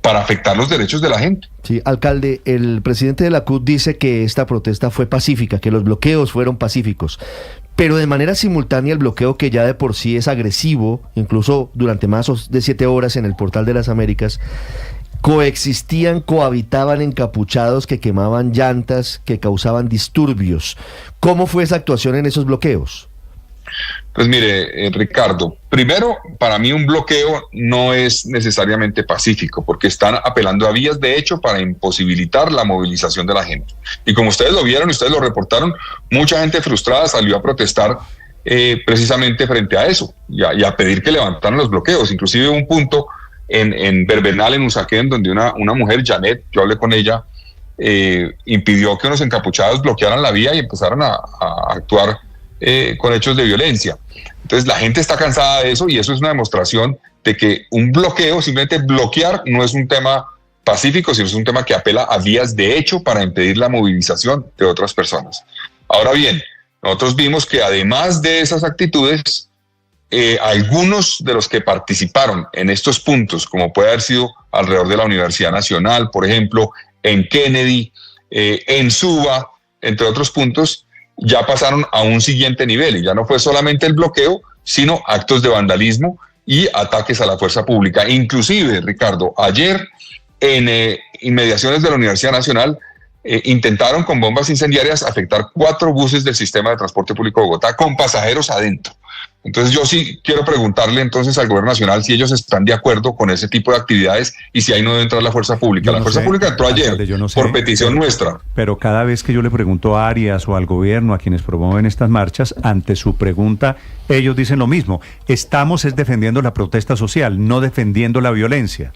para afectar los derechos de la gente. Sí, alcalde, el presidente de la CUT dice que esta protesta fue pacífica, que los bloqueos fueron pacíficos, pero de manera simultánea el bloqueo, que ya de por sí es agresivo, incluso durante más de 7 horas en el Portal de las Américas, cohabitaban encapuchados que quemaban llantas, que causaban disturbios. ¿Cómo fue esa actuación en esos bloqueos? Pues mire, Ricardo, primero, para mí un bloqueo no es necesariamente pacífico, porque están apelando a vías de hecho para imposibilitar la movilización de la gente. Y como ustedes lo vieron, ustedes lo reportaron, mucha gente frustrada salió a protestar precisamente frente a eso y a pedir que levantaran los bloqueos. Inclusive un punto en Verbenal, en Usaquén, donde una mujer, Janet, yo hablé con ella, impidió que unos encapuchados bloquearan la vía y empezaran a actuar con hechos de violencia. Entonces la gente está cansada de eso, y eso es una demostración de que un bloqueo, simplemente bloquear, no es un tema pacífico, sino es un tema que apela a vías de hecho para impedir la movilización de otras personas. Ahora bien, nosotros vimos que además de esas actitudes, algunos de los que participaron en estos puntos, como puede haber sido alrededor de la Universidad Nacional, por ejemplo, en Kennedy, en Suba, entre otros puntos, ya pasaron a un siguiente nivel, y ya no fue solamente el bloqueo, sino actos de vandalismo y ataques a la fuerza pública. Inclusive, Ricardo, ayer en inmediaciones de la Universidad Nacional intentaron con bombas incendiarias afectar 4 buses del sistema de transporte público de Bogotá con pasajeros adentro. Entonces yo sí quiero preguntarle entonces al gobierno nacional si ellos están de acuerdo con ese tipo de actividades y si ahí no debe entrar la fuerza pública. La fuerza pública entró ayer por petición nuestra. Pero cada vez que yo le pregunto a Arias o al gobierno, a quienes promueven estas marchas, ante su pregunta, ellos dicen lo mismo. Estamos defendiendo la protesta social, no defendiendo la violencia.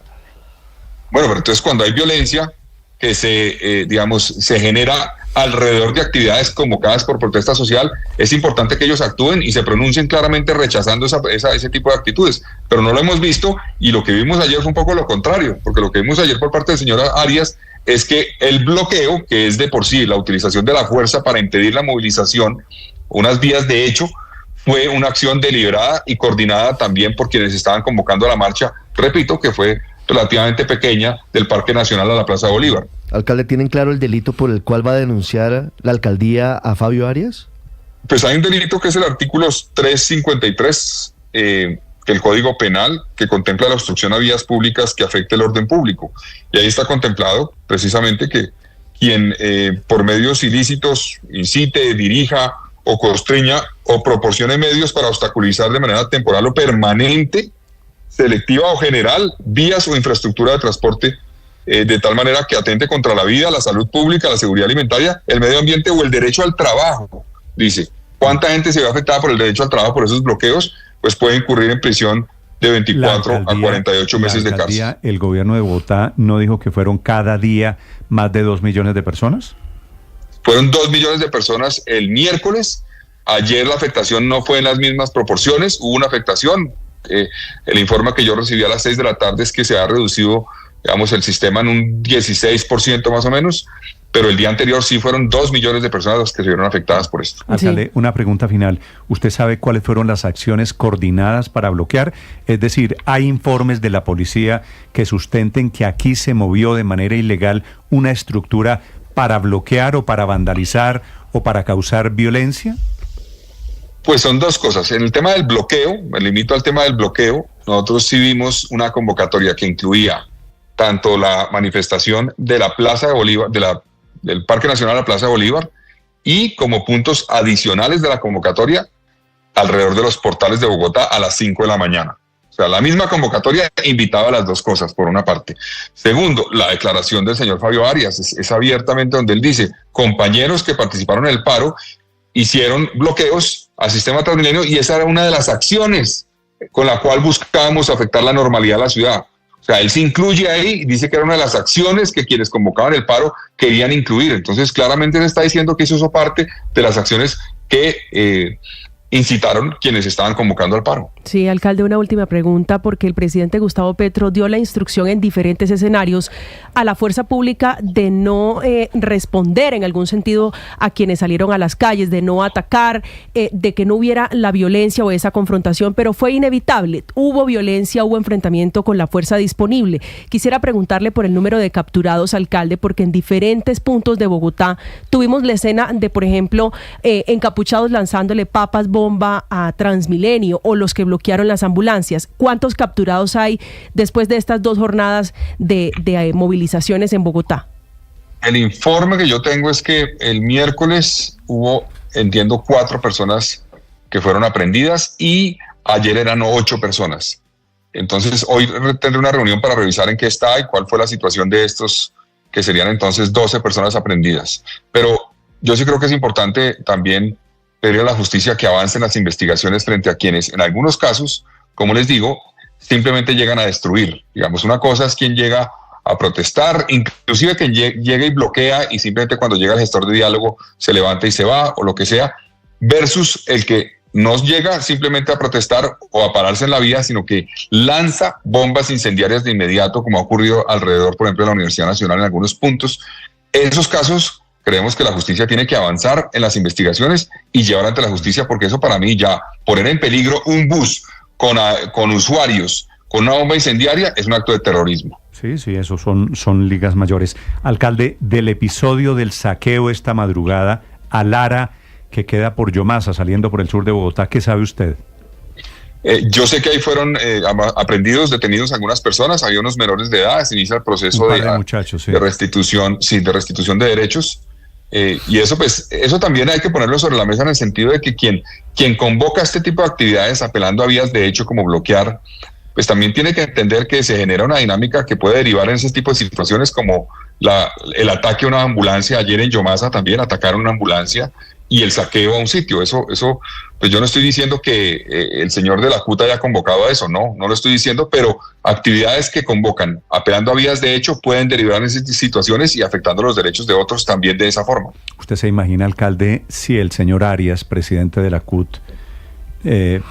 Bueno, pero entonces cuando hay violencia que se genera alrededor de actividades convocadas por protesta social, es importante que ellos actúen y se pronuncien claramente rechazando ese tipo de actitudes, pero no lo hemos visto, y lo que vimos ayer fue un poco lo contrario, porque lo que vimos ayer por parte del señor Arias es que el bloqueo, que es de por sí la utilización de la fuerza para impedir la movilización, unas vías de hecho, fue una acción deliberada y coordinada también por quienes estaban convocando a la marcha, repito, que fue relativamente pequeña, del Parque Nacional a la Plaza de Bolívar. Alcalde, ¿tienen claro el delito por el cual va a denunciar la alcaldía a Fabio Arias? Pues hay un delito que es el artículo 353 del Código Penal, que contempla la obstrucción a vías públicas que afecte el orden público. Y ahí está contemplado precisamente que quien por medios ilícitos incite, dirija o constriña o proporcione medios para obstaculizar de manera temporal o permanente, selectiva o general, vías o infraestructura de transporte de tal manera que atente contra la vida, la salud pública, la seguridad alimentaria, el medio ambiente o el derecho al trabajo. Dice, ¿cuánta gente se ve afectada por el derecho al trabajo por esos bloqueos? Pues puede incurrir en prisión de 24 a 48 meses de cárcel. ¿El gobierno de Bogotá no dijo que fueron cada día más de 2 millones de personas? Fueron 2 millones de personas el miércoles. Ayer la afectación no fue en las mismas proporciones, hubo una afectación. El informe que yo recibí a las 6 de la tarde es que se ha reducido, digamos, el sistema en un 16% más o menos, pero el día anterior sí fueron 2 millones de personas las que se vieron afectadas por esto. Alcalde, Sí. una pregunta final. ¿Usted sabe cuáles fueron las acciones coordinadas para bloquear? Es decir, ¿hay informes de la policía que sustenten que aquí se movió de manera ilegal una estructura para bloquear o para vandalizar o para causar violencia? Pues son 2 cosas. En el tema del bloqueo, me limito al tema del bloqueo, nosotros sí vimos una convocatoria que incluía tanto la manifestación de la Plaza de Bolívar, del Parque Nacional a la Plaza de Bolívar, y como puntos adicionales de la convocatoria, alrededor de los portales de Bogotá a las 5 de la mañana. O sea, la misma convocatoria invitaba a las 2 cosas, por una parte. Segundo, la declaración del señor Fabio Arias es abiertamente donde él dice, compañeros que participaron en el paro hicieron bloqueos al sistema Transmilenio, y esa era una de las acciones con la cual buscábamos afectar la normalidad de la ciudad. O sea, él se incluye ahí y dice que era una de las acciones que quienes convocaban el paro querían incluir. Entonces, claramente se está diciendo que eso hizo parte de las acciones que incitaron quienes estaban convocando al paro. Sí, alcalde, una última pregunta, porque el presidente Gustavo Petro dio la instrucción en diferentes escenarios a la fuerza pública de no responder en algún sentido a quienes salieron a las calles, de no atacar, de que no hubiera la violencia o esa confrontación, pero fue inevitable. Hubo violencia, hubo enfrentamiento con la fuerza disponible. Quisiera preguntarle por el número de capturados, alcalde, porque en diferentes puntos de Bogotá tuvimos la escena de, por ejemplo, encapuchados lanzándole papas bomba a Transmilenio, o los que bloquearon las ambulancias. ¿Cuántos capturados hay después de estas 2 jornadas de movilizaciones en Bogotá? El informe que yo tengo es que el miércoles hubo, entiendo, 4 personas que fueron aprehendidas y ayer eran 8 personas. Entonces hoy tendré una reunión para revisar en qué está y cuál fue la situación de estos, que serían entonces 12 personas aprehendidas. Pero yo sí creo que es importante también pedir a la justicia que avancen las investigaciones frente a quienes, en algunos casos, como les digo, simplemente llegan a destruir. Digamos, una cosa es quien llega a protestar, inclusive quien llega y bloquea y simplemente cuando llega el gestor de diálogo se levanta y se va o lo que sea, versus el que no llega simplemente a protestar o a pararse en la vía, sino que lanza bombas incendiarias de inmediato, como ha ocurrido alrededor, por ejemplo, de la Universidad Nacional en algunos puntos. Esos casos creemos que la justicia tiene que avanzar en las investigaciones y llevar ante la justicia, porque eso para mí ya poner en peligro un bus con usuarios con una bomba incendiaria es un acto de terrorismo. Sí, eso son ligas mayores. Alcalde, del episodio del saqueo esta madrugada a Lara, que queda por Yomasa, saliendo por el sur de Bogotá, ¿qué sabe usted? Yo sé que ahí fueron aprendidos, detenidos algunas personas, había unos menores de edad, se inicia el proceso de restitución, de restitución de derechos. Y eso también hay que ponerlo sobre la mesa en el sentido de que quien convoca este tipo de actividades apelando a vías de hecho como bloquear, pues también tiene que entender que se genera una dinámica que puede derivar en ese tipo de situaciones, como el ataque a una ambulancia. Ayer en Yomasa también atacaron una ambulancia y el saqueo a un sitio. Eso pues yo no estoy diciendo que el señor de la CUT haya convocado a eso, no lo estoy diciendo, pero actividades que convocan apelando a vías de hecho pueden derivar en esas situaciones y afectando los derechos de otros también de esa forma. ¿Usted se imagina, alcalde, si el señor Arias, presidente de la CUT,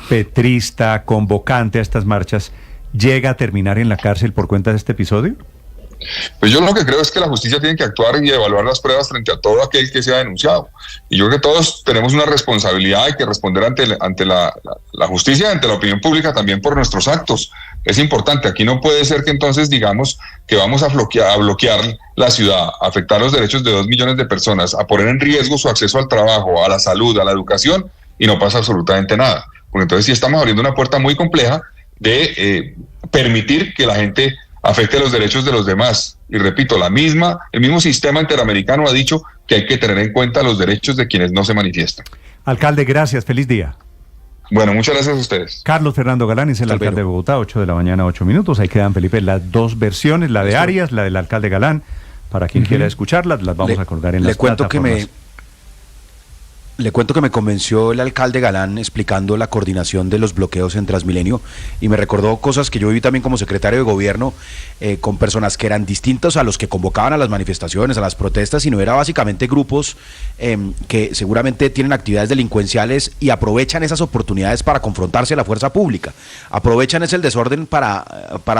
petrista, convocante a estas marchas, llega a terminar en la cárcel por cuenta de este episodio? Pues yo lo que creo es que la justicia tiene que actuar y evaluar las pruebas frente a todo aquel que sea denunciado. Y yo creo que todos tenemos una responsabilidad, hay que responder ante la justicia, ante la opinión pública también por nuestros actos. Es importante, aquí no puede ser que entonces digamos que vamos a bloquear la ciudad, a afectar los derechos de 2 millones de personas, a poner en riesgo su acceso al trabajo, a la salud, a la educación, y no pasa absolutamente nada. Porque entonces sí estamos abriendo una puerta muy compleja de permitir que la gente afecte los derechos de los demás. Y repito, el mismo sistema interamericano ha dicho que hay que tener en cuenta los derechos de quienes no se manifiestan. Alcalde, gracias, feliz día. Bueno, muchas gracias a ustedes. Carlos Fernando Galán es el alcalde de Bogotá, 8 de la mañana, 8 minutos. Ahí quedan, Felipe, las 2 versiones, la de Arias, la del alcalde Galán. Para quien quiera escucharlas, las vamos a colgar en las plataformas. Le cuento que me convenció el alcalde Galán explicando la coordinación de los bloqueos en Transmilenio y me recordó cosas que yo viví también como secretario de gobierno con personas que eran distintos a los que convocaban a las manifestaciones, a las protestas, sino era básicamente grupos que seguramente tienen actividades delincuenciales y aprovechan esas oportunidades para confrontarse a la fuerza pública, aprovechan ese desorden para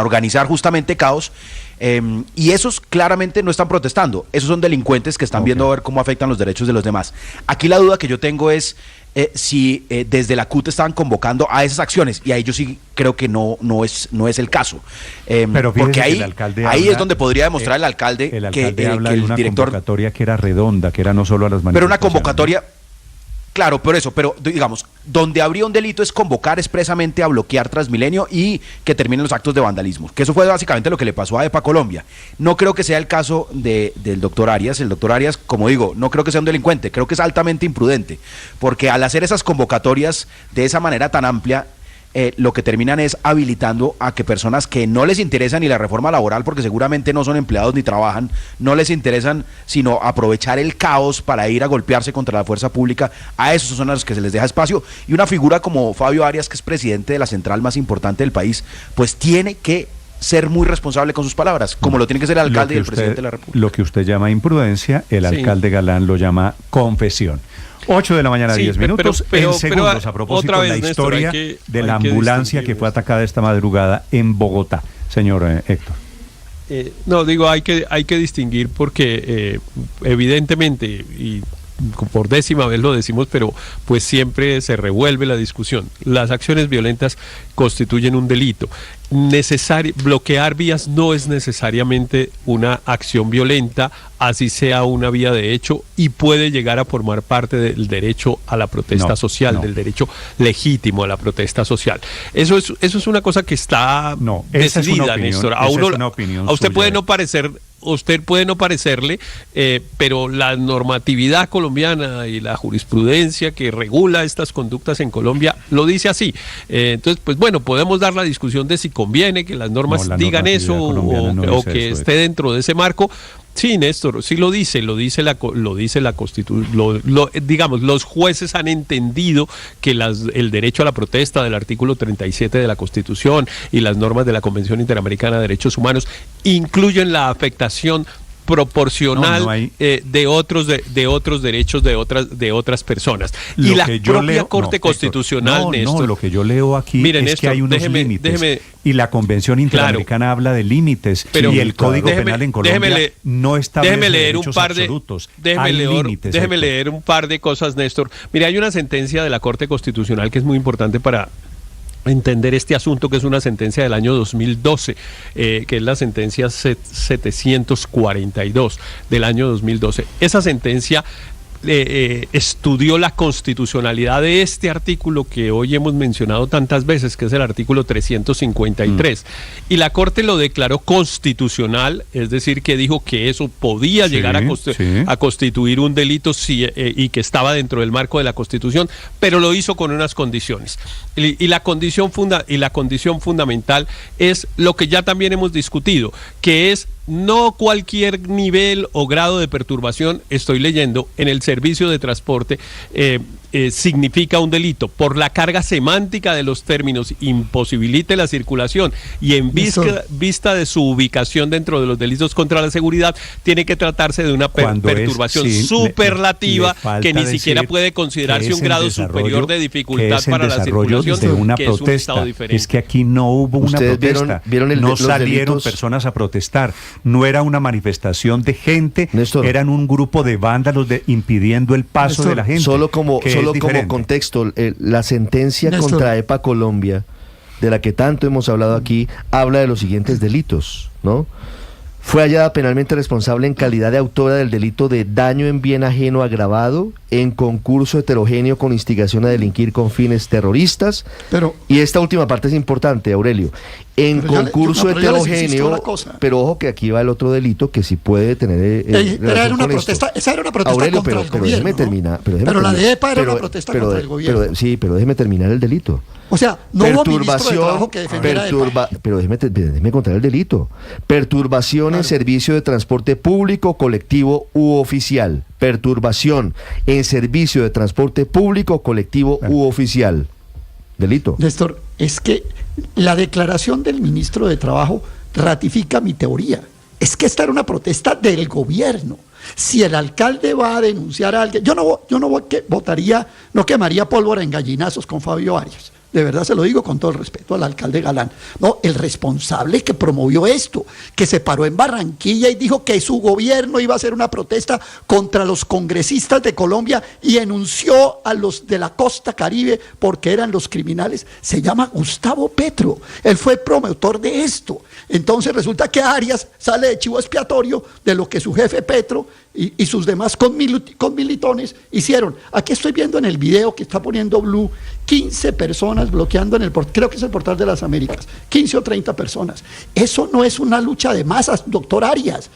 organizar justamente caos. Y esos claramente no están protestando, esos son delincuentes que están viendo a ver cómo afectan los derechos de los demás. Aquí la duda que yo tengo es si desde la CUT estaban convocando a esas acciones, y ahí yo sí creo que no es el caso. Pero porque ahí habla, es donde podría demostrar el alcalde que habla el de una director, convocatoria que era redonda, que era no solo a las manifestaciones. pero una convocatoria. Claro, pero digamos, donde habría un delito es convocar expresamente a bloquear Transmilenio y que terminen los actos de vandalismo, que eso fue básicamente lo que le pasó a EPA Colombia. No creo que sea el caso del doctor Arias. El doctor Arias, como digo, no creo que sea un delincuente, creo que es altamente imprudente, porque al hacer esas convocatorias de esa manera tan amplia, lo que terminan es habilitando a que personas que no les interesa ni la reforma laboral, porque seguramente no son empleados ni trabajan, no les interesan sino aprovechar el caos para ir a golpearse contra la fuerza pública, a esos son a los que se les deja espacio. Y una figura como Fabio Arias, que es presidente de la central más importante del país, pues tiene que ser muy responsable con sus palabras, como lo tiene que ser el alcalde y el presidente de la República. Lo que usted llama imprudencia, el alcalde Galán lo llama confesión. 8 de la mañana, 10 minutos. En segundos, a propósito otra vez, de la Néstor, historia de la ambulancia que fue atacada esta madrugada en Bogotá. Señor Héctor. No, digo, hay que distinguir porque evidentemente, y por 10ª vez lo decimos, pero pues siempre se revuelve la discusión. Las acciones violentas constituyen un delito. Bloquear vías no es necesariamente una acción violenta, así sea una vía de hecho, y puede llegar a formar parte del derecho a la protesta social, del derecho legítimo a la protesta social. Eso es una cosa que está decidida, Néstor. A usted puede no parecer... Usted puede no parecerle, pero la normatividad colombiana y la jurisprudencia que regula estas conductas en Colombia lo dice así. Entonces, pues bueno, podemos dar la discusión de si conviene que las normas digan eso o que esté dentro de ese marco. Sí, Néstor, sí lo dice la Constitución. Digamos, los jueces han entendido que el derecho a la protesta del artículo 37 de la Constitución y las normas de la Convención Interamericana de Derechos Humanos incluyen la afectación proporcional de otros derechos de otras personas. Y la propia Corte Constitucional, Néstor. Lo que yo leo aquí es Néstor, que hay unos límites. Y la Convención Interamericana habla de límites. Y el Código Penal en Colombia no establece derechos absolutos. Hay límites. Déjeme leer un par de cosas, Néstor. Mire, hay una sentencia de la Corte Constitucional que es muy importante para entender este asunto, que es una sentencia del año 2012, que es la sentencia 742 del año 2012. Esa sentencia estudió la constitucionalidad de este artículo que hoy hemos mencionado tantas veces, que es el artículo 353, y la Corte lo declaró constitucional, es decir, que dijo que eso podía llegar a constituir un delito y que estaba dentro del marco de la Constitución, pero lo hizo con unas condiciones. Y la condición fundamental es lo que ya también hemos discutido, que es no cualquier nivel o grado de perturbación, estoy leyendo, en el servicio de transporte significa un delito. Por la carga semántica de los términos, imposibilite la circulación y en vista de su ubicación dentro de los delitos contra la seguridad, tiene que tratarse de una perturbación superlativa que ni siquiera puede considerarse un grado superior de dificultad para la circulación, de una que protesta. Es un estado diferente. Es que aquí no hubo una protesta, no salieron delitos? Personas a protestar, no era una manifestación de gente, Néstor, eran un grupo de vándalos impidiendo el paso de la gente. Solo como contexto, la sentencia contra EPA Colombia, de la que tanto hemos hablado aquí, habla de los siguientes delitos, ¿no? Fue hallada penalmente responsable en calidad de autora del delito de daño en bien ajeno agravado, en concurso heterogéneo con instigación a delinquir con fines terroristas. Y esta última parte es importante, Aurelio. En concurso heterogéneo, pero ojo que aquí va el otro delito que sí puede tener. Era una protesta, esa era una protesta Aurelio, contra el gobierno. Déjeme terminar. Pero la de EPA era una protesta contra el gobierno. Sí, pero déjeme terminar el delito. O sea, no hubo ministro de Trabajo que defendiera EPA. Pero déjeme contar el delito. Perturbación en servicio de transporte público, colectivo u oficial. Perturbación en servicio de transporte público, colectivo u oficial. Delito. Néstor, es que la declaración del ministro de Trabajo ratifica mi teoría. Es que esta era una protesta del gobierno. Si el alcalde va a denunciar a alguien, yo no votaría, no quemaría pólvora en gallinazos con Fabio Arias. De verdad se lo digo con todo el respeto al alcalde Galán. No, el responsable que promovió esto, que se paró en Barranquilla y dijo que su gobierno iba a hacer una protesta contra los congresistas de Colombia y enunció a los de la costa Caribe porque eran los criminales, se llama Gustavo Petro. Él fue promotor de esto. Entonces resulta que Arias sale de chivo expiatorio de lo que su jefe Petro y sus demás conmilitones hicieron. Aquí estoy viendo en el video que está poniendo Blue 15 personas bloqueando en creo que es el Portal de las Américas, 15 o 30 personas. Eso no es una lucha de masas, doctor Arias.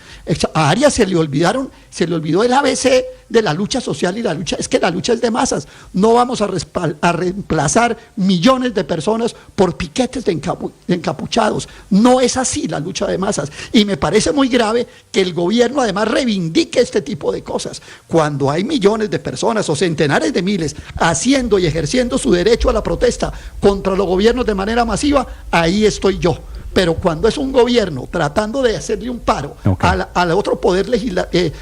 A Arias se le olvidó el ABC de la lucha social y es que la lucha es de masas. No vamos a reemplazar millones de personas por piquetes de encapuchados. No es así la lucha de masas. Y me parece muy grave que el gobierno además reivindique este tipo de cosas. Cuando hay millones de personas o centenares de miles haciendo y ejerciendo su derecho a la protesta contra los gobiernos de manera masiva, ahí estoy yo. Pero cuando es un gobierno tratando de hacerle un paro al otro poder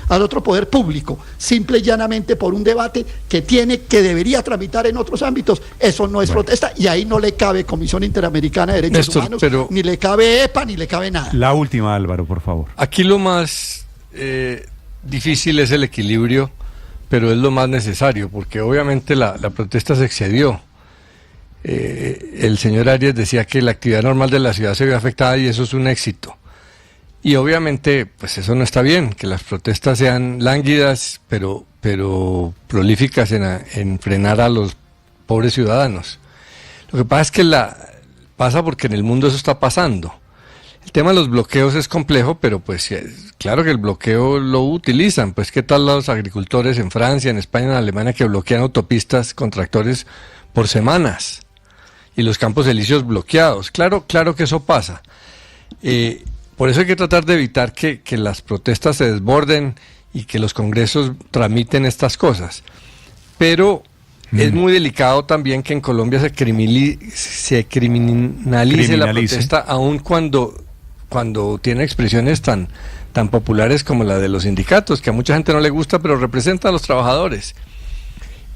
al otro poder público, simple y llanamente por un debate que debería tramitar en otros ámbitos, eso no es protesta, y ahí no le cabe Comisión Interamericana de Derechos Humanos, ni le cabe EPA, ni le cabe nada. La última, Álvaro, por favor. Aquí lo más difícil es el equilibrio, pero es lo más necesario, porque obviamente la protesta se excedió. El señor Arias decía que la actividad normal de la ciudad se vio afectada y eso es un éxito. Y obviamente, pues eso no está bien, que las protestas sean lánguidas, pero prolíficas en frenar a los pobres ciudadanos. Lo que pasa es que pasa porque en el mundo eso está pasando. El tema de los bloqueos es complejo, pero pues claro que el bloqueo lo utilizan. Pues qué tal los agricultores en Francia, en España, en Alemania, que bloquean autopistas con tractores por semanas y los campos elíseos bloqueados. Claro que eso pasa. Por eso hay que tratar de evitar que las protestas se desborden y que los congresos tramiten estas cosas. Pero es muy delicado también que en Colombia se criminalice la protesta, aun cuando tiene expresiones tan populares como la de los sindicatos, que a mucha gente no le gusta, pero representa a los trabajadores.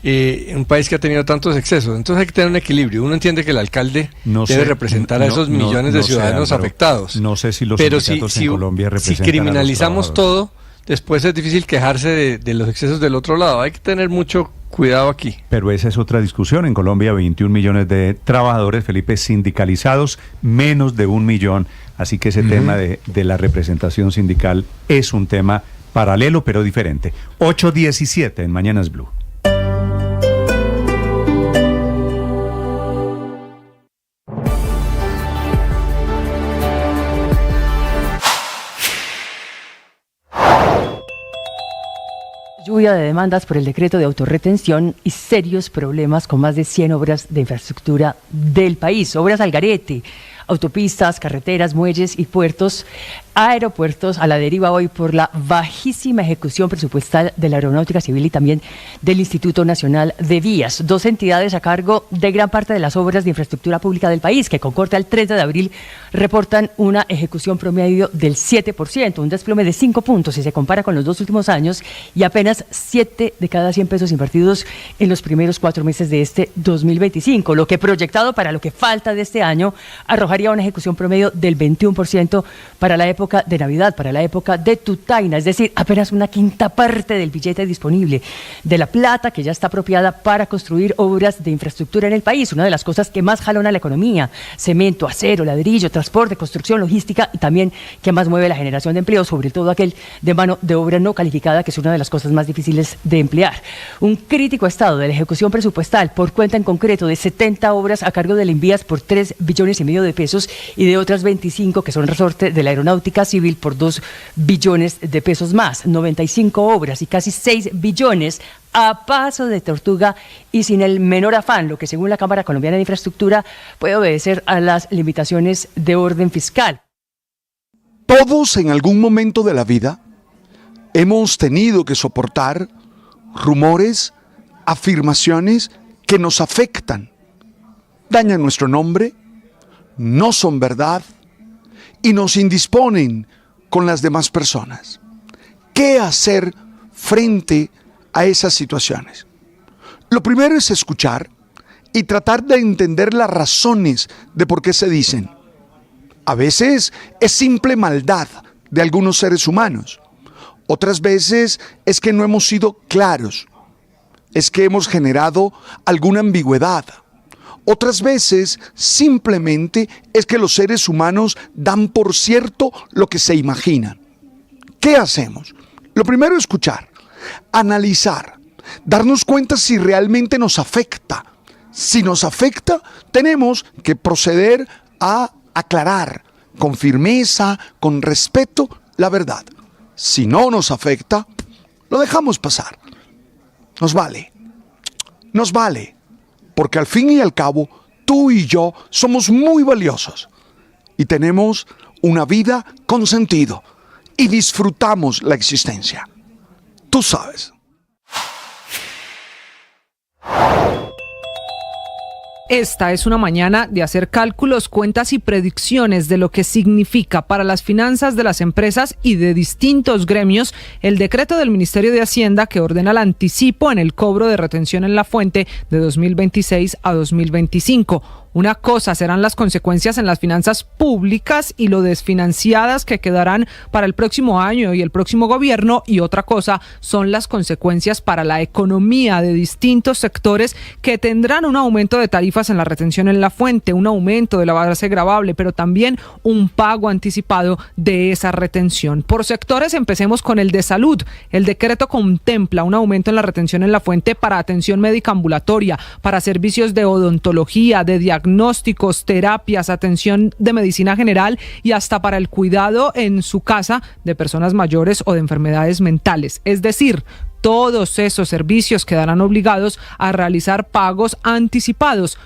En un país que ha tenido tantos excesos. Entonces hay que tener un equilibrio. Uno entiende que el alcalde debe representar a esos millones de ciudadanos afectados. No sé si los sindicatos en Colombia representan. Si criminalizamos todo, después es difícil quejarse de los excesos del otro lado. Hay que tener mucho cuidado aquí. Pero esa es otra discusión. En Colombia 21 millones de trabajadores, Felipe, sindicalizados, menos de 1 millón. Así que ese tema de la representación sindical es un tema paralelo pero diferente. 8:17 en Mañanas Blue. Lluvia de demandas por el decreto de autorretención y serios problemas con más de 100 obras de infraestructura del país. Obras al garete, autopistas, carreteras, muelles y puertos, aeropuertos a la deriva hoy por la bajísima ejecución presupuestal de la Aeronáutica Civil y también del Instituto Nacional de Vías, dos entidades a cargo de gran parte de las obras de infraestructura pública del país, que con corte al 30 de abril reportan una ejecución promedio del 7%, un desplome de 5 puntos si se compara con los 2 últimos años y apenas 7 de cada 100 pesos invertidos en los primeros 4 meses de este 2025, lo que proyectado para lo que falta de este año arrojaría una ejecución promedio del 21% para la época de Navidad, para la época de Tutaina, es decir, apenas una quinta parte del billete disponible, de la plata que ya está apropiada para construir obras de infraestructura en el país, una de las cosas que más jalona la economía, cemento, acero, ladrillo, transporte, construcción, logística y también que más mueve la generación de empleo, sobre todo aquel de mano de obra no calificada, que es una de las cosas más difíciles de emplear. Un crítico estado de la ejecución presupuestal por cuenta en concreto de 70 obras a cargo del Envías por 3,5 billones de pesos y de otras 25 que son resorte de la Aeronáutica Civil por 2 billones de pesos más, 95 obras y casi 6 billones a paso de tortuga y sin el menor afán, lo que según la Cámara Colombiana de Infraestructura puede obedecer a las limitaciones de orden fiscal. Todos en algún momento de la vida hemos tenido que soportar rumores, afirmaciones que nos afectan, dañan nuestro nombre, no son verdad y nos indisponen con las demás personas. ¿Qué hacer frente a esas situaciones? Lo primero es escuchar y tratar de entender las razones de por qué se dicen. A veces es simple maldad de algunos seres humanos. Otras veces es que no hemos sido claros. Es que hemos generado alguna ambigüedad. Otras veces simplemente es que los seres humanos dan por cierto lo que se imaginan. ¿Qué hacemos? Lo primero es escuchar, analizar, darnos cuenta si realmente nos afecta. Si nos afecta, tenemos que proceder a aclarar con firmeza, con respeto, la verdad. Si no nos afecta, lo dejamos pasar. Nos vale, porque al fin y al cabo, tú y yo somos muy valiosos y tenemos una vida con sentido y disfrutamos la existencia. Tú sabes. Esta es una mañana de hacer cálculos, cuentas y predicciones de lo que significa para las finanzas de las empresas y de distintos gremios el decreto del Ministerio de Hacienda que ordena el anticipo en el cobro de retención en la fuente de 2026 a 2025. Una cosa serán las consecuencias en las finanzas públicas y lo desfinanciadas que quedarán para el próximo año y el próximo gobierno, y otra cosa son las consecuencias para la economía de distintos sectores que tendrán un aumento de tarifas en la retención en la fuente, un aumento de la base gravable, pero también un pago anticipado de esa retención. Por sectores, empecemos con el de salud. El decreto contempla un aumento en la retención en la fuente para atención médica ambulatoria, para servicios de odontología, de diagnósticos, terapias, atención de medicina general y hasta para el cuidado en su casa de personas mayores o de enfermedades mentales. Es decir, todos esos servicios quedarán obligados a realizar pagos anticipados.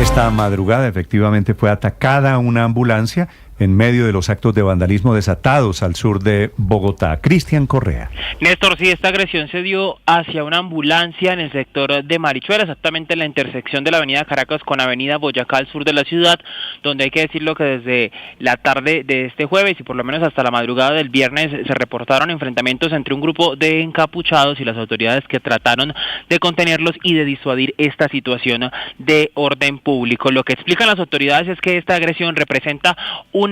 Esta madrugada efectivamente fue atacada una ambulancia en medio de los actos de vandalismo desatados al sur de Bogotá. Cristian Correa. Néstor, sí, esta agresión se dio hacia una ambulancia en el sector de Marichuela, exactamente en la intersección de la avenida Caracas con avenida Boyacá al sur de la ciudad, donde hay que decirlo que desde la tarde de este jueves y por lo menos hasta la madrugada del viernes se reportaron enfrentamientos entre un grupo de encapuchados y las autoridades que trataron de contenerlos y de disuadir esta situación de orden público. Lo que explican las autoridades es que esta agresión representa una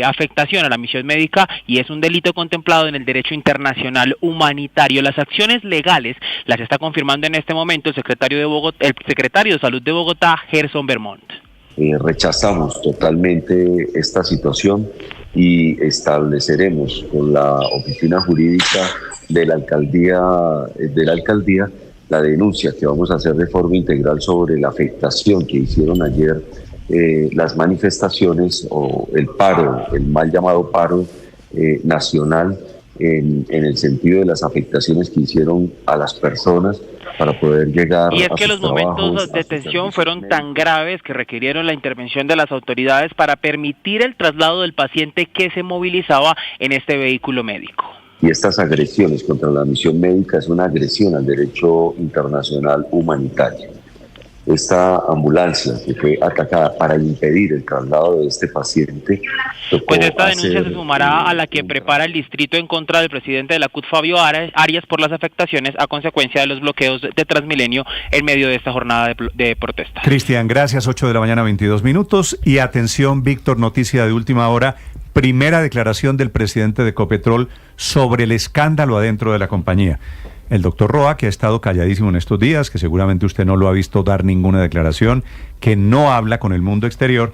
afectación a la misión médica y es un delito contemplado en el derecho internacional humanitario. Las acciones legales las está confirmando en este momento el secretario de Salud de Bogotá, Gerson Vermont. Rechazamos totalmente esta situación y estableceremos con la oficina jurídica de la alcaldía la denuncia que vamos a hacer de forma integral sobre la afectación que hicieron ayer las manifestaciones o el paro, el mal llamado paro nacional, en el sentido de las afectaciones que hicieron a las personas para poder llegar a sus trabajos. Y es que los momentos de tensión fueron tan graves que requirieron la intervención de las autoridades para permitir el traslado del paciente que se movilizaba en este vehículo médico. Y estas agresiones contra la misión médica es una agresión al derecho internacional humanitario. Esta ambulancia que fue atacada para impedir el traslado de este paciente. Pues esta denuncia se sumará a la que prepara el distrito en contra del presidente de la CUT, Fabio Arias, por las afectaciones a consecuencia de los bloqueos de Transmilenio en medio de esta jornada de protesta. Cristian, gracias. 8 de la mañana, 22 minutos. Y atención, Víctor, noticia de última hora. Primera declaración del presidente de Ecopetrol sobre el escándalo adentro de la compañía. El doctor Roa, que ha estado calladísimo en estos días, que seguramente usted no lo ha visto dar ninguna declaración, que no habla con el mundo exterior,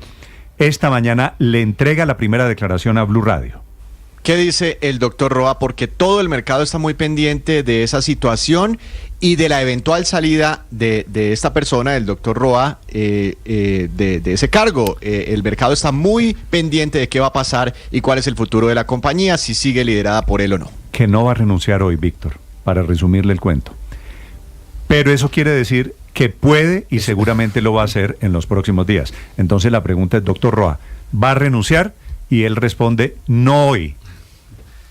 esta mañana le entrega la primera declaración a Blue Radio. ¿Qué dice el doctor Roa? Porque todo el mercado está muy pendiente de esa situación y de la eventual salida de esta persona, el doctor Roa, de ese cargo. El mercado está muy pendiente de qué va a pasar y cuál es el futuro de la compañía, si sigue liderada por él o no. Que no va a renunciar hoy, Víctor, para resumirle el cuento. Pero eso quiere decir que puede y seguramente lo va a hacer en los próximos días. Entonces la pregunta es, doctor Roa, ¿va a renunciar? Y él responde, no hoy.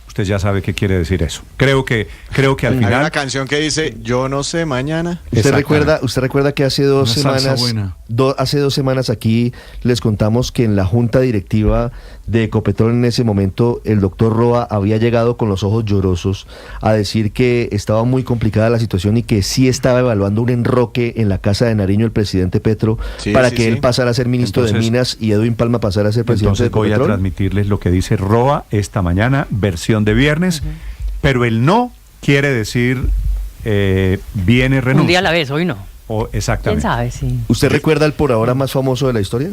Usted ya sabe qué quiere decir eso. Creo que al final... Hay una canción que dice, yo no sé mañana. ¿Usted recuerda que hace dos semanas aquí les contamos que en la junta directiva de Ecopetrol en ese momento el doctor Roa había llegado con los ojos llorosos a decir que estaba muy complicada la situación y que sí estaba evaluando un enroque en la casa de Nariño el presidente Petro para que él pasara a ser ministro de Minas y Edwin Palma pasara a ser presidente de Ecopetrol? Voy a transmitirles lo que dice Roa esta mañana, versión de viernes, pero el no quiere decir viene renuncia. Un día a la vez, hoy no. Exactamente. ¿Quién sabe? Sí. ¿Usted recuerda el por ahora más famoso de la historia?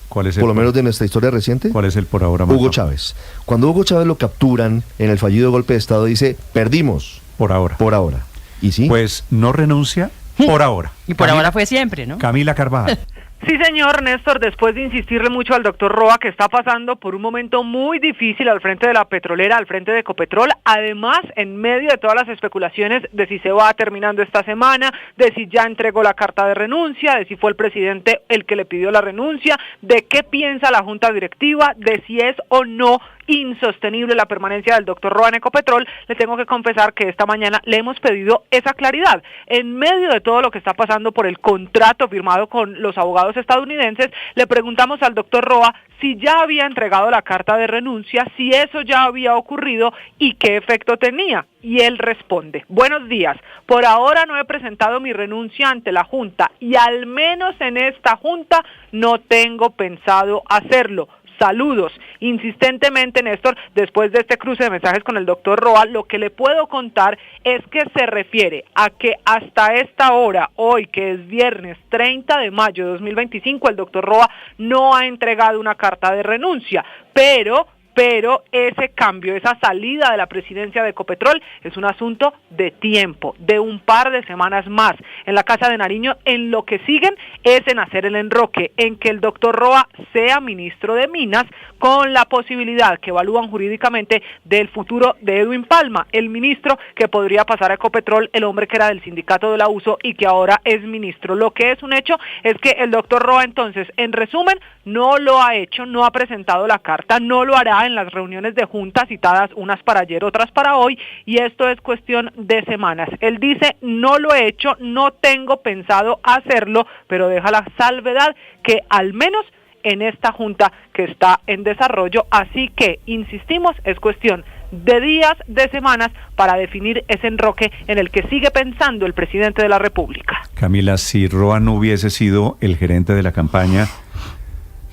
¿Cuál es el por lo menos de nuestra historia reciente? ¿Cuál es el por ahora más Hugo Chávez. Cuando Hugo Chávez lo capturan en el fallido golpe de Estado, dice, perdimos. Por ahora. Por ahora. ¿Y sí? Pues no renuncia por ahora. Y por ahora fue siempre, ¿no? Camila Carvajal. Sí, señor Néstor, después de insistirle mucho al doctor Roa, que está pasando por un momento muy difícil al frente de la petrolera, al frente de Ecopetrol, además en medio de todas las especulaciones de si se va terminando esta semana, de si ya entregó la carta de renuncia, de si fue el presidente el que le pidió la renuncia, de qué piensa la junta directiva, de si es o no insostenible la permanencia del doctor Roa en Ecopetrol, le tengo que confesar que esta mañana le hemos pedido esa claridad. En medio de todo lo que está pasando por el contrato firmado con los abogados estadounidenses, le preguntamos al doctor Roa si ya había entregado la carta de renuncia, si eso ya había ocurrido y qué efecto tenía. Y él responde: buenos días, por ahora no he presentado mi renuncia ante la Junta y al menos en esta Junta no tengo pensado hacerlo. Saludos. Insistentemente, Néstor, después de este cruce de mensajes con el doctor Roa, lo que le puedo contar es que se refiere a que hasta esta hora, hoy que es viernes 30 de mayo de 2025, el doctor Roa no ha entregado una carta de renuncia, pero ese cambio, esa salida de la presidencia de Ecopetrol es un asunto de tiempo, de un par de semanas más. En la Casa de Nariño, en lo que siguen es en hacer el enroque, en que el doctor Roa sea ministro de Minas, con la posibilidad que evalúan jurídicamente del futuro de Edwin Palma, el ministro que podría pasar a Ecopetrol, el hombre que era del sindicato de la USO y que ahora es ministro. Lo que es un hecho es que el doctor Roa, entonces, en resumen, no lo ha hecho, no ha presentado la carta, no lo hará en las reuniones de junta citadas, unas para ayer, otras para hoy, y esto es cuestión de semanas. Él dice: no lo he hecho, no tengo pensado hacerlo, pero deja la salvedad que al menos en esta junta que está en desarrollo, así que, insistimos, es cuestión de días, de semanas, para definir ese enroque en el que sigue pensando el presidente de la República. Camila, si Roa no hubiese sido el gerente de la campaña,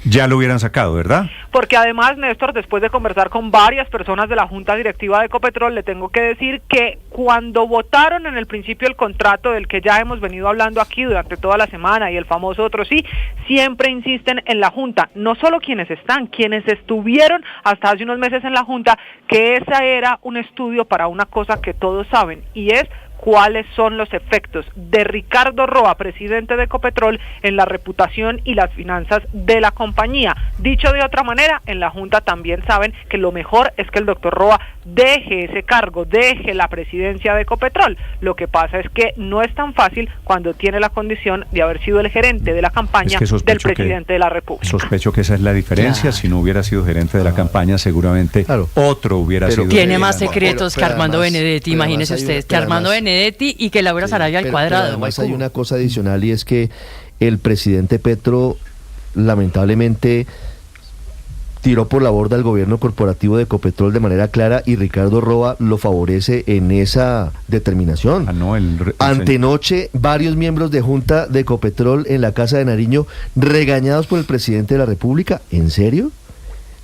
ya lo hubieran sacado, ¿verdad? Porque además, Néstor, después de conversar con varias personas de la Junta Directiva de Ecopetrol, le tengo que decir que cuando votaron en el principio el contrato del que ya hemos venido hablando aquí durante toda la semana y el famoso otro sí, siempre insisten en la Junta, no solo quienes están, quienes estuvieron hasta hace unos meses en la Junta, que esa era un estudio para una cosa que todos saben, y es cuáles son los efectos de Ricardo Roa, presidente de Ecopetrol, en la reputación y las finanzas de la compañía. Dicho de otra manera, en la Junta también saben que lo mejor es que el doctor Roa deje ese cargo, deje la presidencia de Ecopetrol. Lo que pasa es que no es tan fácil cuando tiene la condición de haber sido el gerente de la campaña del presidente de la República. Sospecho que esa es la diferencia. Si no hubiera sido gerente de la campaña, seguramente otro hubiera sido. Tiene más secretos que Armando Benedetti, imagínese usted, que Armando Benedetti y que Laura Sarabia al cuadrado. Además hay una cosa adicional, y es que el presidente Petro lamentablemente tiró por la borda el gobierno corporativo de Ecopetrol de manera clara, y Ricardo Roa lo favorece en esa determinación. Antenoche, varios miembros de Junta de Ecopetrol en la Casa de Nariño regañados por el presidente de la República. ¿En serio?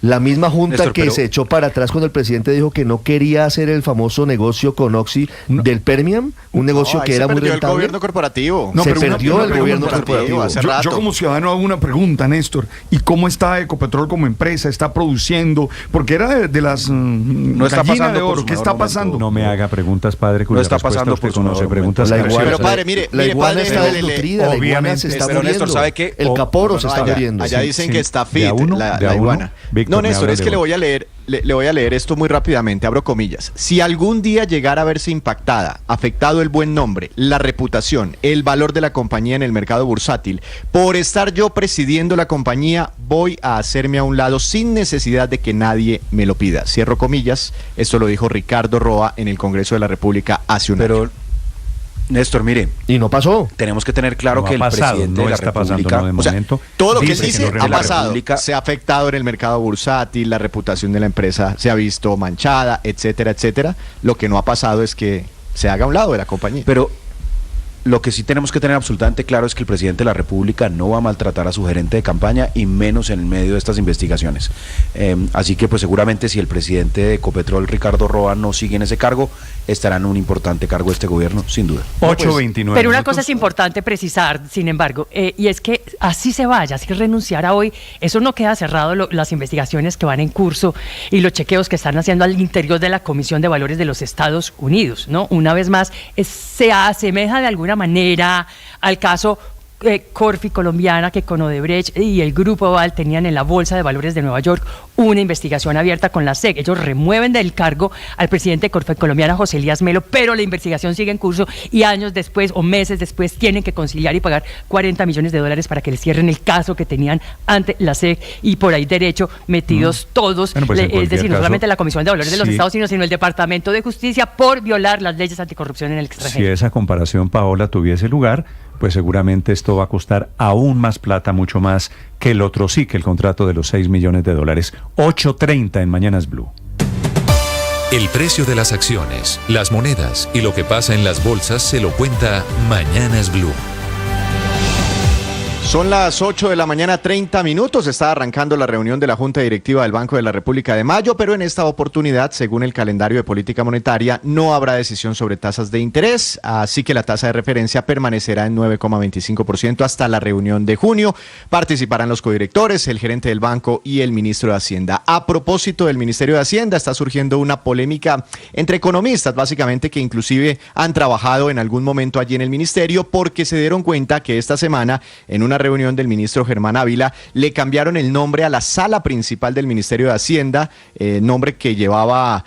La misma Junta, Néstor, que se echó para atrás cuando el presidente dijo que no quería hacer el famoso negocio con Oxy del Permian, un negocio que era muy rentable. El gobierno corporativo. Se perdió el gobierno corporativo. Yo como ciudadano hago una pregunta, Néstor. ¿Y cómo está Ecopetrol como empresa? ¿Está produciendo? Porque era de las no está pasando de oro. ¿Qué está pasando? No me haga preguntas, padre. No está pasando por su no preguntas. Pero padre, mire, la iguana está desnutrida, la iguana se está muriendo. Néstor, ¿sabe qué? El caporo se está muriendo. Allá dicen que está fit la iguana. No, Néstor, es que le voy a leer esto muy rápidamente, abro comillas. Si algún día llegara a verse impactada, afectado el buen nombre, la reputación, el valor de la compañía en el mercado bursátil, por estar yo presidiendo la compañía, voy a hacerme a un lado sin necesidad de que nadie me lo pida. Cierro comillas, esto lo dijo Ricardo Roa en el Congreso de la República hace un año. Néstor, mire. Y no pasó. Tenemos que tener claro que el presidente de la República, de momento, todo lo que él dice ha pasado. Se ha afectado en el mercado bursátil, la reputación de la empresa se ha visto manchada, etcétera, etcétera. Lo que no ha pasado es que se haga a un lado de la compañía. Pero lo que sí tenemos que tener absolutamente claro es que el presidente de la República no va a maltratar a su gerente de campaña, y menos en el medio de estas investigaciones. Así que pues seguramente si el presidente de Ecopetrol, Ricardo Roa, no sigue en ese cargo, estará en un importante cargo de este gobierno, sin duda. 8:29. Pero una cosa es importante precisar, sin embargo, y es que así se vaya, así renunciara hoy, eso no queda cerrado, las investigaciones que van en curso y los chequeos que están haciendo al interior de la Comisión de Valores de los Estados Unidos, ¿no? Una vez más, se asemeja de alguna manera al caso Corfi colombiana, que con Odebrecht y el Grupo Aval tenían en la Bolsa de Valores de Nueva York una investigación abierta con la SEC. Ellos remueven del cargo al presidente de Corfi colombiana, José Elías Melo, pero la investigación sigue en curso y años después o meses después tienen que conciliar y pagar $40 millones para que les cierren el caso que tenían ante la SEC y por ahí derecho metidos todos, bueno, pues es decir, no solamente la Comisión de Valores de los sí. Estados Unidos, sino el Departamento de Justicia por violar las leyes anticorrupción en el extranjero. Si esa comparación, Paola, tuviese lugar, pues seguramente esto va a costar aún más plata, mucho más que el otro sí, que el contrato de los $6 millones. 8:30 en Mañanas Blue. El precio de las acciones, las monedas y lo que pasa en las bolsas se lo cuenta Mañanas Blue. Son las 8 de la mañana, 30 minutos. Está arrancando la reunión de la Junta Directiva del Banco de la República de mayo, pero en esta oportunidad, según el calendario de política monetaria, no habrá decisión sobre tasas de interés, así que la tasa de referencia permanecerá en 9,25% hasta la reunión de junio. Participarán los codirectores, el gerente del banco y el ministro de Hacienda. A propósito del Ministerio de Hacienda, está surgiendo una polémica entre economistas, básicamente, que inclusive han trabajado en algún momento allí en el ministerio, porque se dieron cuenta que esta semana, en una reunión del ministro Germán Ávila, le cambiaron el nombre a la sala principal del Ministerio de Hacienda, nombre que llevaba,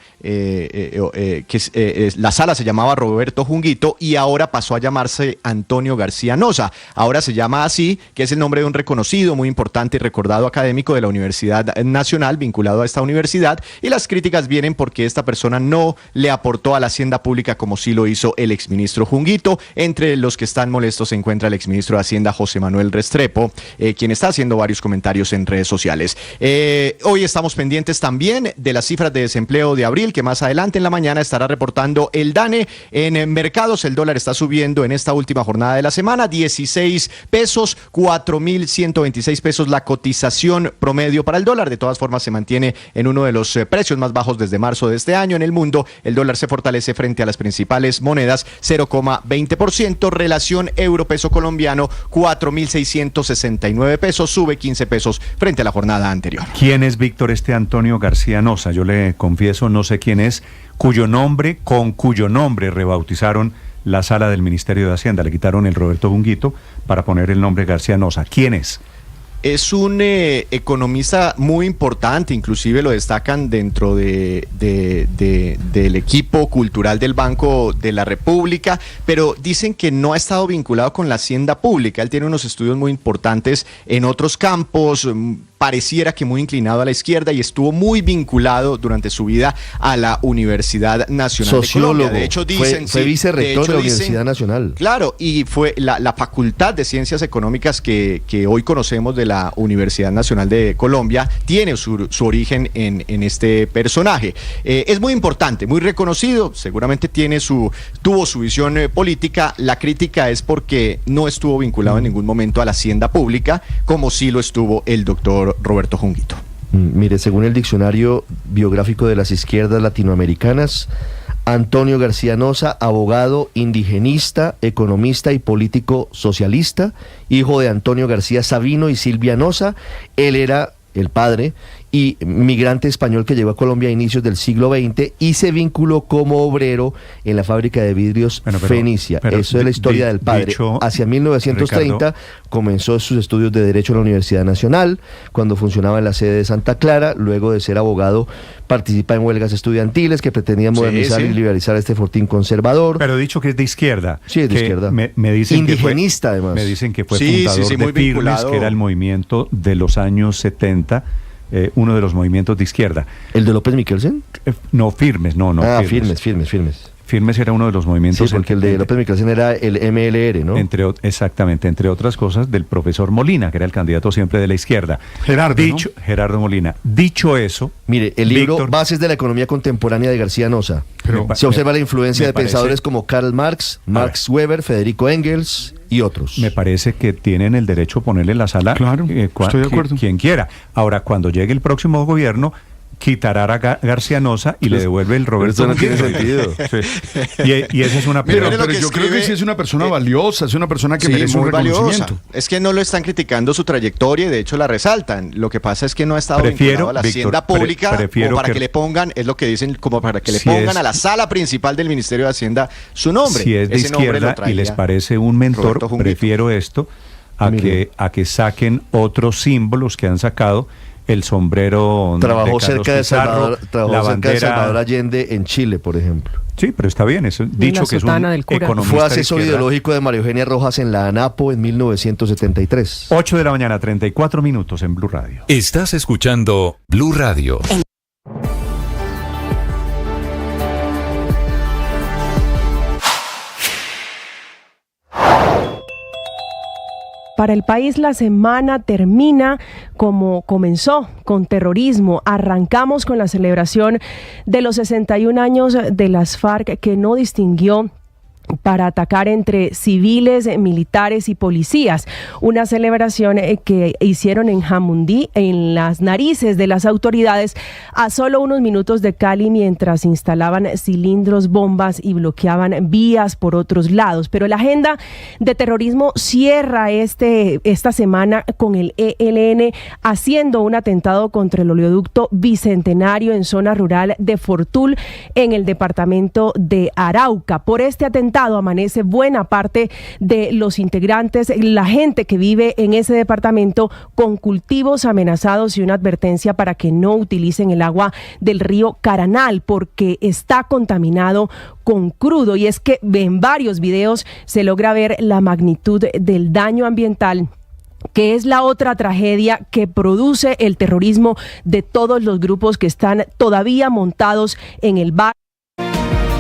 la sala se llamaba Roberto Junguito y ahora pasó a llamarse Antonio García Nosa. Ahora se llama así, que es el nombre de un reconocido, muy importante y recordado académico de la Universidad Nacional, vinculado a esta universidad, y las críticas vienen porque esta persona no le aportó a la hacienda pública como sí lo hizo el exministro Junguito. Entre los que están molestos se encuentra el exministro de Hacienda, José Manuel Restrepo, quien está haciendo varios comentarios en redes sociales. Hoy estamos pendientes también de las cifras de desempleo de abril, que más adelante en la mañana estará reportando el DANE. En mercados el dólar está subiendo en esta última jornada de la semana, 16 pesos, 4.126 pesos la cotización promedio para el dólar. De todas formas se mantiene en uno de los precios más bajos desde marzo de este año. En el mundo el dólar se fortalece frente a las principales monedas, 0,20%, relación euro-peso colombiano, 4.669 pesos, sube 15 pesos frente a la jornada anterior. ¿Quién es Víctor Antonio García Nosa? Yo le confieso, no sé quién es, cuyo nombre rebautizaron la sala del Ministerio de Hacienda. Le quitaron el Roberto Junguito para poner el nombre García Nosa. ¿Quién es? Es un economista muy importante, inclusive lo destacan dentro del equipo cultural del Banco de la República, pero dicen que no ha estado vinculado con la hacienda pública. Él tiene unos estudios muy importantes en otros campos, pareciera que muy inclinado a la izquierda, y estuvo muy vinculado durante su vida a la Universidad Nacional de Colombia. De hecho, dicen, fue vicerrector de la Universidad Nacional. Claro, y fue la Facultad de Ciencias Económicas que hoy conocemos de la Universidad Nacional de Colombia, tiene su origen en este personaje. Es muy importante, muy reconocido, seguramente tuvo su visión política. La crítica es porque no estuvo vinculado en ningún momento a la hacienda pública, como sí lo estuvo el doctor Roberto Junguito. Mire, según el diccionario biográfico de las izquierdas latinoamericanas, Antonio García Nosa, abogado, indigenista, economista y político socialista, hijo de Antonio García Sabino y Silvia Nosa. Él era el padre y migrante español que llegó a Colombia a inicios del siglo XX y se vinculó como obrero en la fábrica de vidrios Fenicia. Eso es la historia del padre. Hacia 1930 Ricardo, comenzó sus estudios de Derecho en la Universidad Nacional, cuando funcionaba en la sede de Santa Clara. Luego de ser abogado, participa en huelgas estudiantiles que pretendían modernizar y liberalizar este fortín conservador. Pero dicho que es de izquierda. Sí, es de izquierda. Me dicen indigenista, además. Me dicen que fue fundador de Firmes, vinculado, que era el movimiento de los años 70. Uno de los movimientos de izquierda. ¿El de López Michelsen? No, Firmes, no. Firmes. Firmes era uno de los movimientos. Sí, porque el de López Michelsen era el MLR, ¿no? Exactamente, entre otras cosas, del profesor Molina, que era el candidato siempre de la izquierda. Gerardo Molina. Dicho eso... Mire, el libro Bases de la Economía Contemporánea de García Nosa. Se observa la influencia de pensadores como Karl Marx, Max Weber, Federico Engels y otros. Me parece que tienen el derecho a ponerle en la sala, claro, estoy de acuerdo, quien quiera. Ahora, cuando llegue el próximo gobierno, quitará a García Nosa y le devuelve el Roberto. Eso no tiene sentido. Sí. Y esa es una pero yo creo que sí es una persona valiosa, es una persona que merece un reconocimiento. Es que no lo están criticando su trayectoria y de hecho la resaltan. Lo que pasa es que no ha estado vinculado a la hacienda pública, como para que le pongan, es lo que dicen, como para que le pongan a la sala principal del Ministerio de Hacienda su nombre. Si es de izquierda y les parece un mentor, prefiero esto a que saquen otros símbolos que han sacado. El sombrero trabajó de cerca de Salvador, la bandera de Salvador Allende en Chile, por ejemplo. Sí, pero está bien, es dicho que es un economista. Fue asesor ideológico de María Eugenia Rojas en la ANAPO en 1973. 8 de la mañana, 34 minutos en Blue Radio. Estás escuchando Blue Radio. Para el país la semana termina como comenzó, con terrorismo. Arrancamos con la celebración de los 61 años de las FARC, que no distinguió para atacar entre civiles, militares y policías. Una celebración que hicieron en Jamundí, en las narices de las autoridades, a solo unos minutos de Cali, mientras instalaban cilindros, bombas y bloqueaban vías por otros lados. Pero la agenda de terrorismo cierra esta semana con el ELN haciendo un atentado contra el oleoducto Bicentenario en zona rural de Fortul, en el departamento de Arauca. Por este atentado amanece buena parte de los integrantes, la gente que vive en ese departamento, con cultivos amenazados y una advertencia para que no utilicen el agua del río Caranal porque está contaminado con crudo. Y es que en varios videos se logra ver la magnitud del daño ambiental, que es la otra tragedia que produce el terrorismo de todos los grupos que están todavía montados en el barrio.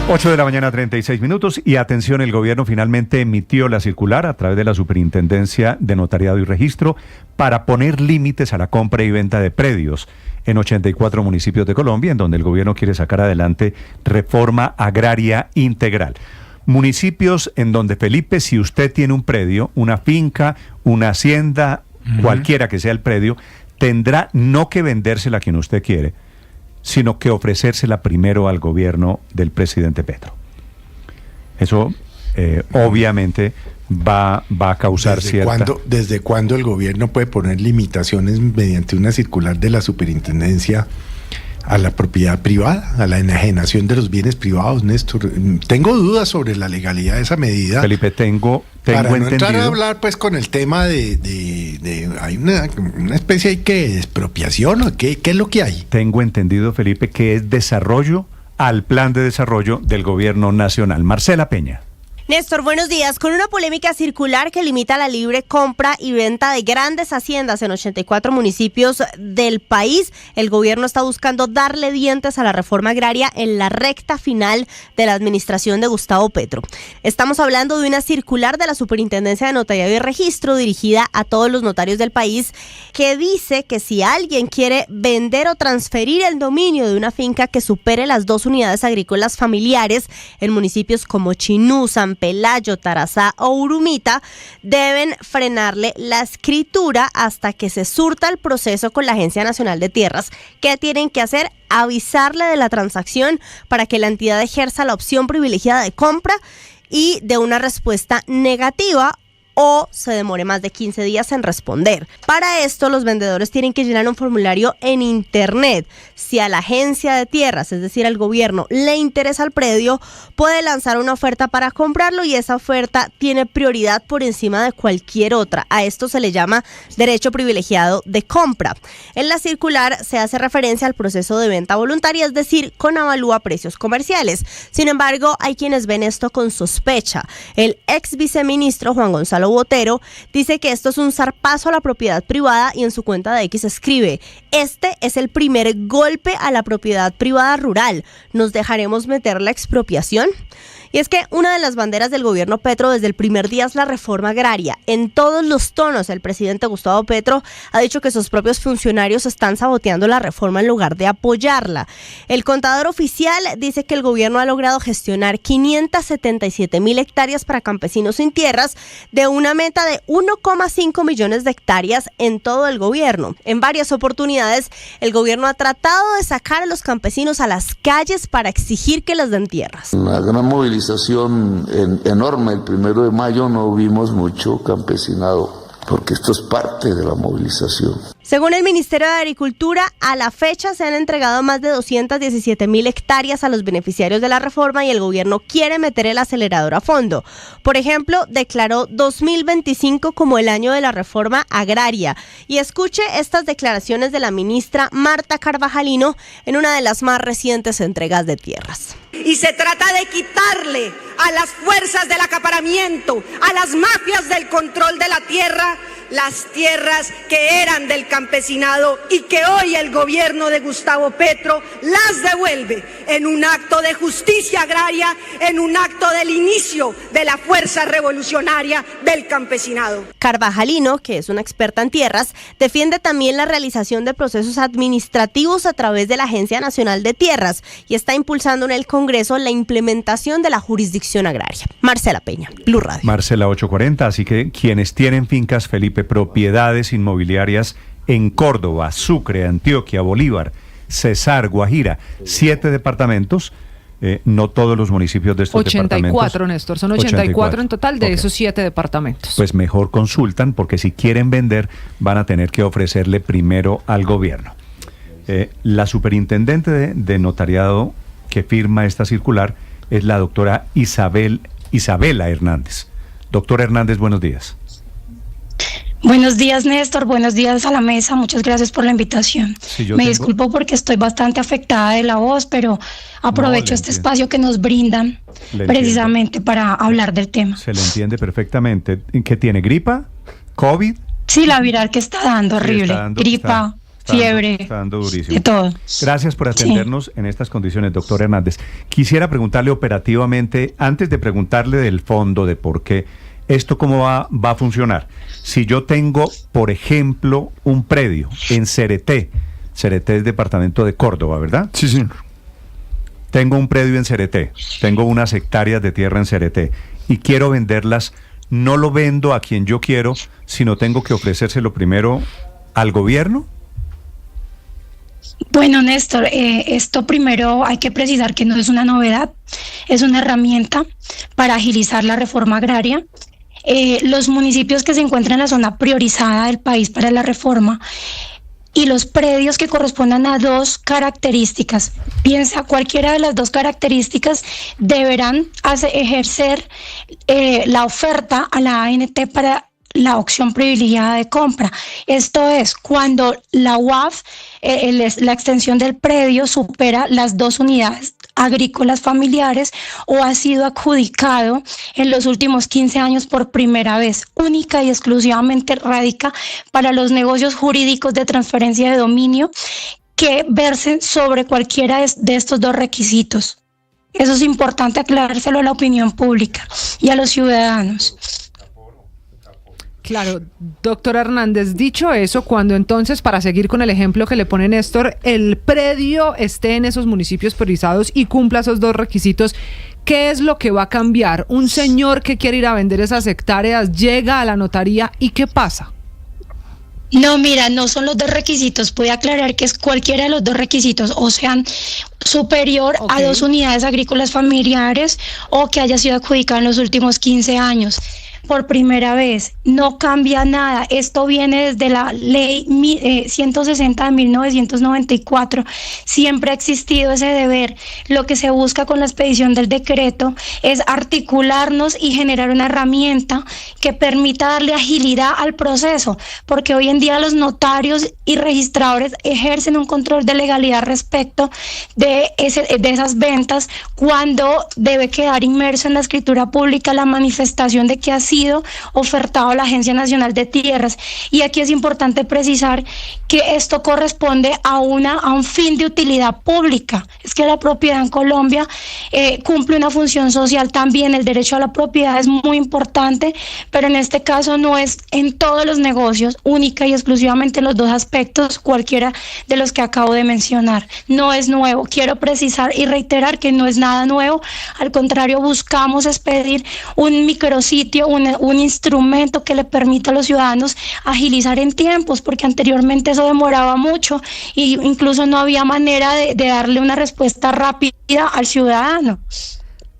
8 de la mañana, 36 minutos, y atención, el gobierno finalmente emitió la circular a través de la Superintendencia de Notariado y Registro para poner límites a la compra y venta de predios en 84 municipios de Colombia, en donde el gobierno quiere sacar adelante reforma agraria integral. Municipios en donde, Felipe, si usted tiene un predio, una finca, una hacienda, cualquiera que sea el predio, tendrá no que vendérsela a quien usted quiere, sino que ofrecérsela primero al gobierno del presidente Petro. Eso obviamente va a causar ¿Desde cuándo el gobierno puede poner limitaciones mediante una circular de la superintendencia a la propiedad privada, a la enajenación de los bienes privados, Néstor? Tengo dudas sobre la legalidad de esa medida. Felipe, tengo para no entendido. Entrar a hablar pues con el tema de hay una especie ahí que de expropiación, ¿o qué es lo que hay? Tengo entendido, Felipe, que es desarrollo al plan de desarrollo del gobierno nacional. Marcela Peña. Néstor, buenos días. Con una polémica circular que limita la libre compra y venta de grandes haciendas en 84 municipios del país, el gobierno está buscando darle dientes a la reforma agraria en la recta final de la administración de Gustavo Petro. Estamos hablando de una circular de la Superintendencia de Notariado y Registro dirigida a todos los notarios del país, que dice que si alguien quiere vender o transferir el dominio de una finca que supere las 2 unidades agrícolas familiares en municipios como Chinú, San Pelayo, Tarazá o Urumita, deben frenarle la escritura hasta que se surta el proceso con la Agencia Nacional de Tierras. ¿Qué tienen que hacer? Avisarle de la transacción para que la entidad ejerza la opción privilegiada de compra y de una respuesta negativa o se demore más de 15 días en responder. Para esto, los vendedores tienen que llenar un formulario en internet. Si a la agencia de tierras, es decir, al gobierno, le interesa el predio, puede lanzar una oferta para comprarlo y esa oferta tiene prioridad por encima de cualquier otra. A esto se le llama derecho privilegiado de compra. En la circular se hace referencia al proceso de venta voluntaria, es decir, con avalúo a precios comerciales. Sin embargo, hay quienes ven esto con sospecha. El ex viceministro Juan Gonzalo Botero dice que esto es un zarpazo a la propiedad privada y en su cuenta de X escribe: este es el primer golpe a la propiedad privada rural. ¿Nos dejaremos meter la expropiación? Y es que una de las banderas del gobierno Petro desde el primer día es la reforma agraria. En todos los tonos, el presidente Gustavo Petro ha dicho que sus propios funcionarios están saboteando la reforma en lugar de apoyarla. El contador oficial dice que el gobierno ha logrado gestionar 577.000 hectáreas para campesinos sin tierras, de una meta de 1,5 millones de hectáreas en todo el gobierno. En varias oportunidades, el gobierno ha tratado de sacar a los campesinos a las calles para exigir que les den tierras. Una gran movilización enorme. El 1 de mayo no vimos mucho campesinado porque esto es parte de la movilización. Según el Ministerio de Agricultura, a la fecha se han entregado más de 217.000 hectáreas a los beneficiarios de la reforma y el gobierno quiere meter el acelerador a fondo. Por ejemplo, declaró 2025 como el año de la reforma agraria. Y escuche estas declaraciones de la ministra Marta Carvajalino en una de las más recientes entregas de tierras. Y se trata de quitarle a las fuerzas del acaparamiento, a las mafias del control de la tierra, las tierras que eran del campesinado y que hoy el gobierno de Gustavo Petro las devuelve en un acto de justicia agraria, en un acto del inicio de la fuerza revolucionaria del campesinado. Carvajalino, que es una experta en tierras, defiende también la realización de procesos administrativos a través de la Agencia Nacional de Tierras y está impulsando en el Congreso la implementación de la jurisdicción agraria. Marcela Peña, Blue Radio. Marcela 840, así que quienes tienen fincas, Felipe, propiedades inmobiliarias en Córdoba, Sucre, Antioquia, Bolívar, Cesar, Guajira, 7 departamentos, no todos los municipios de estos 84, departamentos. Néstor, son 84 en total de esos 7 departamentos. Pues mejor consultan, porque si quieren vender van a tener que ofrecerle primero al gobierno. La superintendente de notariado que firma esta circular es la doctora Isabela Hernández. Doctora Hernández, buenos días. Buenos días, Néstor. Buenos días a la mesa. Muchas gracias por la invitación. Sí, Me disculpo porque estoy bastante afectada de la voz, pero aprovecho este espacio que nos brindan precisamente para hablar del tema. Se le entiende perfectamente. ¿Qué tiene? ¿Gripa? ¿COVID? Sí, la viral que está dando, horrible. Gripa, fiebre, está dando durísimo. de todo. Gracias por atendernos en estas condiciones, doctor Hernández. Quisiera preguntarle operativamente, antes de preguntarle del fondo, de por qué, ¿esto cómo va a funcionar? Si yo tengo, por ejemplo, un predio en Cereté es departamento de Córdoba, ¿verdad? Sí, señor. Tengo un predio en Cereté, tengo unas hectáreas de tierra en Cereté y quiero venderlas, no lo vendo a quien yo quiero, sino tengo que ofrecérselo primero al gobierno. Bueno, Néstor, esto primero hay que precisar que no es una novedad, es una herramienta para agilizar la reforma agraria. Los municipios que se encuentran en la zona priorizada del país para la reforma y los predios que correspondan a 2 características, piensa cualquiera de las 2 características, deberán ejercer la oferta a la ANT para la opción privilegiada de compra. Esto es cuando la UAF, la extensión del predio supera las 2 unidades agrícolas familiares o ha sido adjudicado en los últimos 15 años por primera vez, única y exclusivamente radica para los negocios jurídicos de transferencia de dominio que versen sobre cualquiera de estos 2 requisitos. Eso es importante aclarárselo a la opinión pública y a los ciudadanos. Claro, doctor Hernández, dicho eso, cuando entonces, para seguir con el ejemplo que le pone Néstor, el predio esté en esos municipios priorizados y cumpla esos 2 requisitos, ¿qué es lo que va a cambiar? Un señor que quiere ir a vender esas hectáreas llega a la notaría y ¿qué pasa? No, mira, no son los 2 requisitos. Puede aclarar que es cualquiera de los 2 requisitos, o sean superior a 2 unidades agrícolas familiares o que haya sido adjudicado en los últimos 15 años. Por primera vez, no cambia nada. Esto viene desde la ley 160 de 1994. Siempre ha existido ese deber. Lo que se busca con la expedición del decreto es articularnos y generar una herramienta que permita darle agilidad al proceso, porque hoy en día los notarios y registradores ejercen un control de legalidad respecto de esas ventas, cuando debe quedar inmerso en la escritura pública la manifestación de que ha sido ofertado a la Agencia Nacional de Tierras. Y aquí es importante precisar que esto corresponde a un fin de utilidad pública. Es que la propiedad en Colombia cumple una función social también. El derecho a la propiedad es muy importante, pero en este caso no es en todos los negocios, única y exclusivamente en los 2 aspectos, cualquiera de los que acabo de mencionar. No es nuevo. Quiero precisar y reiterar que no es nada nuevo. Al contrario, buscamos expedir un micrositio, un instrumento que le permita a los ciudadanos agilizar en tiempos, porque anteriormente eso demoraba mucho y incluso no había manera de darle una respuesta rápida al ciudadano.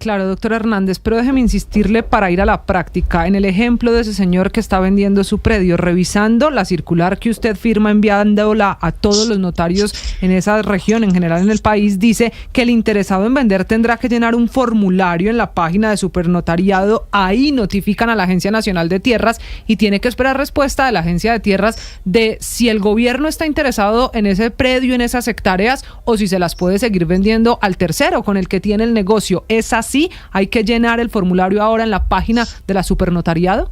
Claro, doctor Hernández, pero déjeme insistirle para ir a la práctica. En el ejemplo de ese señor que está vendiendo su predio, revisando la circular que usted firma enviándola a todos los notarios en esa región, en general en el país, dice que el interesado en vender tendrá que llenar un formulario en la página de Supernotariado. Ahí notifican a la Agencia Nacional de Tierras y tiene que esperar respuesta de la Agencia de Tierras de si el gobierno está interesado en ese predio, en esas hectáreas, o si se las puede seguir vendiendo al tercero con el que tiene el negocio. ¿Es así? ¿Hay que llenar el formulario ahora en la página de la Supernotariado?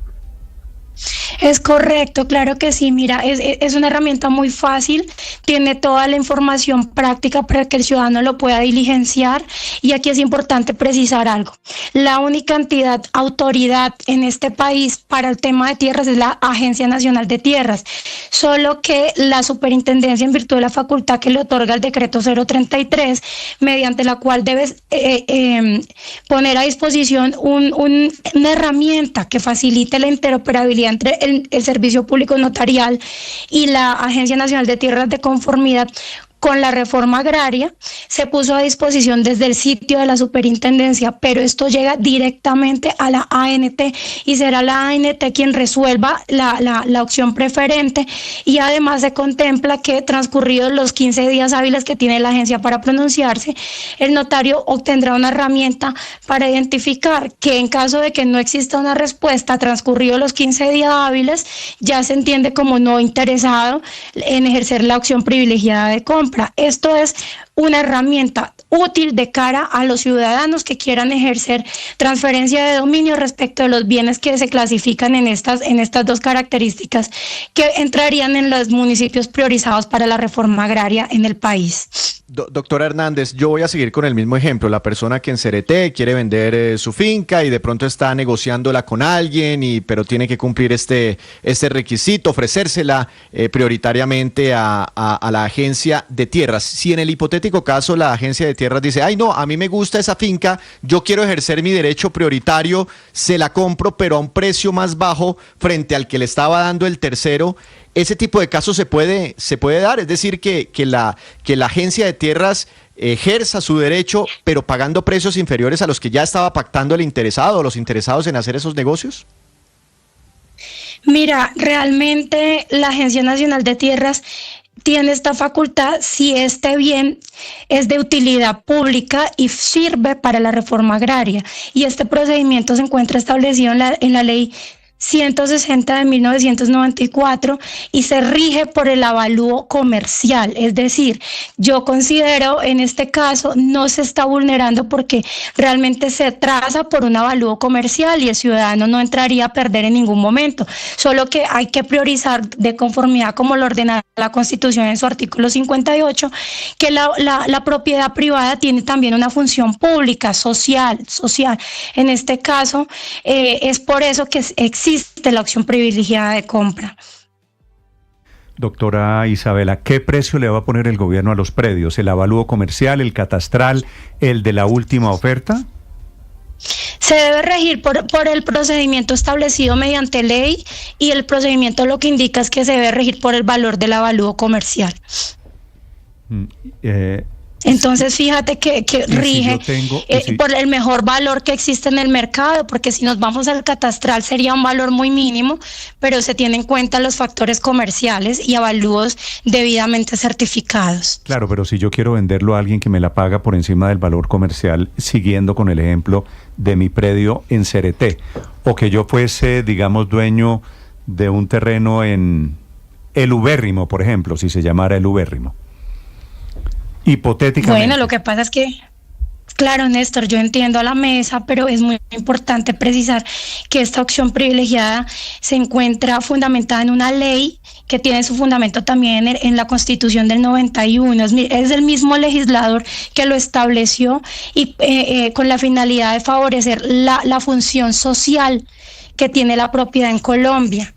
Es correcto, claro que sí. Mira, es una herramienta muy fácil, tiene toda la información práctica para que el ciudadano lo pueda diligenciar, y aquí es importante precisar algo. La única autoridad en este país para el tema de tierras es la Agencia Nacional de Tierras, solo que la superintendencia, en virtud de la facultad que le otorga el decreto 033, mediante la cual debes poner a disposición una herramienta que facilite la interoperabilidad entre el Servicio Público Notarial y la Agencia Nacional de Tierras de conformidad con la reforma agraria, se puso a disposición desde el sitio de la superintendencia, pero esto llega directamente a la ANT y será la ANT quien resuelva la opción preferente, y además se contempla que transcurridos los 15 días hábiles que tiene la agencia para pronunciarse, el notario obtendrá una herramienta para identificar que en caso de que no exista una respuesta transcurridos los 15 días hábiles, ya se entiende como no interesado en ejercer la opción privilegiada de compra. Esto es una herramienta útil de cara a los ciudadanos que quieran ejercer transferencia de dominio respecto de los bienes que se clasifican en estas dos características que entrarían en los municipios priorizados para la reforma agraria en el país. Doctora Hernández, yo voy a seguir con el mismo ejemplo. La persona que en Cereté quiere vender su finca y de pronto está negociándola con alguien, pero tiene que cumplir este requisito, ofrecérsela prioritariamente a la agencia de tierras. Si en el hipotético caso la agencia de tierras dice, ay no, a mí me gusta esa finca, yo quiero ejercer mi derecho prioritario, se la compro pero a un precio más bajo frente al que le estaba dando el tercero, ese tipo de casos se puede dar, es decir, que la agencia de tierras ejerza su derecho, pero pagando precios inferiores a los que ya estaba pactando el interesado o los interesados en hacer esos negocios. Mira, realmente la Agencia Nacional de Tierras tiene esta facultad si este bien es de utilidad pública y sirve para la reforma agraria, y este procedimiento se encuentra establecido en la ley 160 de 1994 y se rige por el avalúo comercial. Es decir, yo considero en este caso no se está vulnerando porque realmente se traza por un avalúo comercial y el ciudadano no entraría a perder en ningún momento, solo que hay que priorizar de conformidad como lo ordena la Constitución en su artículo 58, que la propiedad privada tiene también una función pública, social. En este caso es por eso que existe la opción privilegiada de compra. Doctora Isabela, ¿qué precio le va a poner el gobierno a los predios? ¿El avalúo comercial, el catastral, el de la última oferta? Se debe regir por el procedimiento establecido mediante ley, y el procedimiento lo que indica es que se debe regir por el valor del avalúo comercial. Entonces fíjate que rige por el mejor valor que existe en el mercado, porque si nos vamos al catastral sería un valor muy mínimo, pero se tienen en cuenta los factores comerciales y avalúos debidamente certificados. Claro, pero si yo quiero venderlo a alguien que me la paga por encima del valor comercial, siguiendo con el ejemplo de mi predio en Cereté, o que yo fuese, digamos, dueño de un terreno en El Ubérrimo, por ejemplo, si se llamara El Ubérrimo. Hipotéticamente. Bueno, lo que pasa es que, claro, Néstor, yo entiendo a la mesa, pero es muy importante precisar que esta opción privilegiada se encuentra fundamentada en una ley que tiene su fundamento también en la Constitución del 91. Es el mismo legislador que lo estableció y con la finalidad de favorecer la función social que tiene la propiedad en Colombia.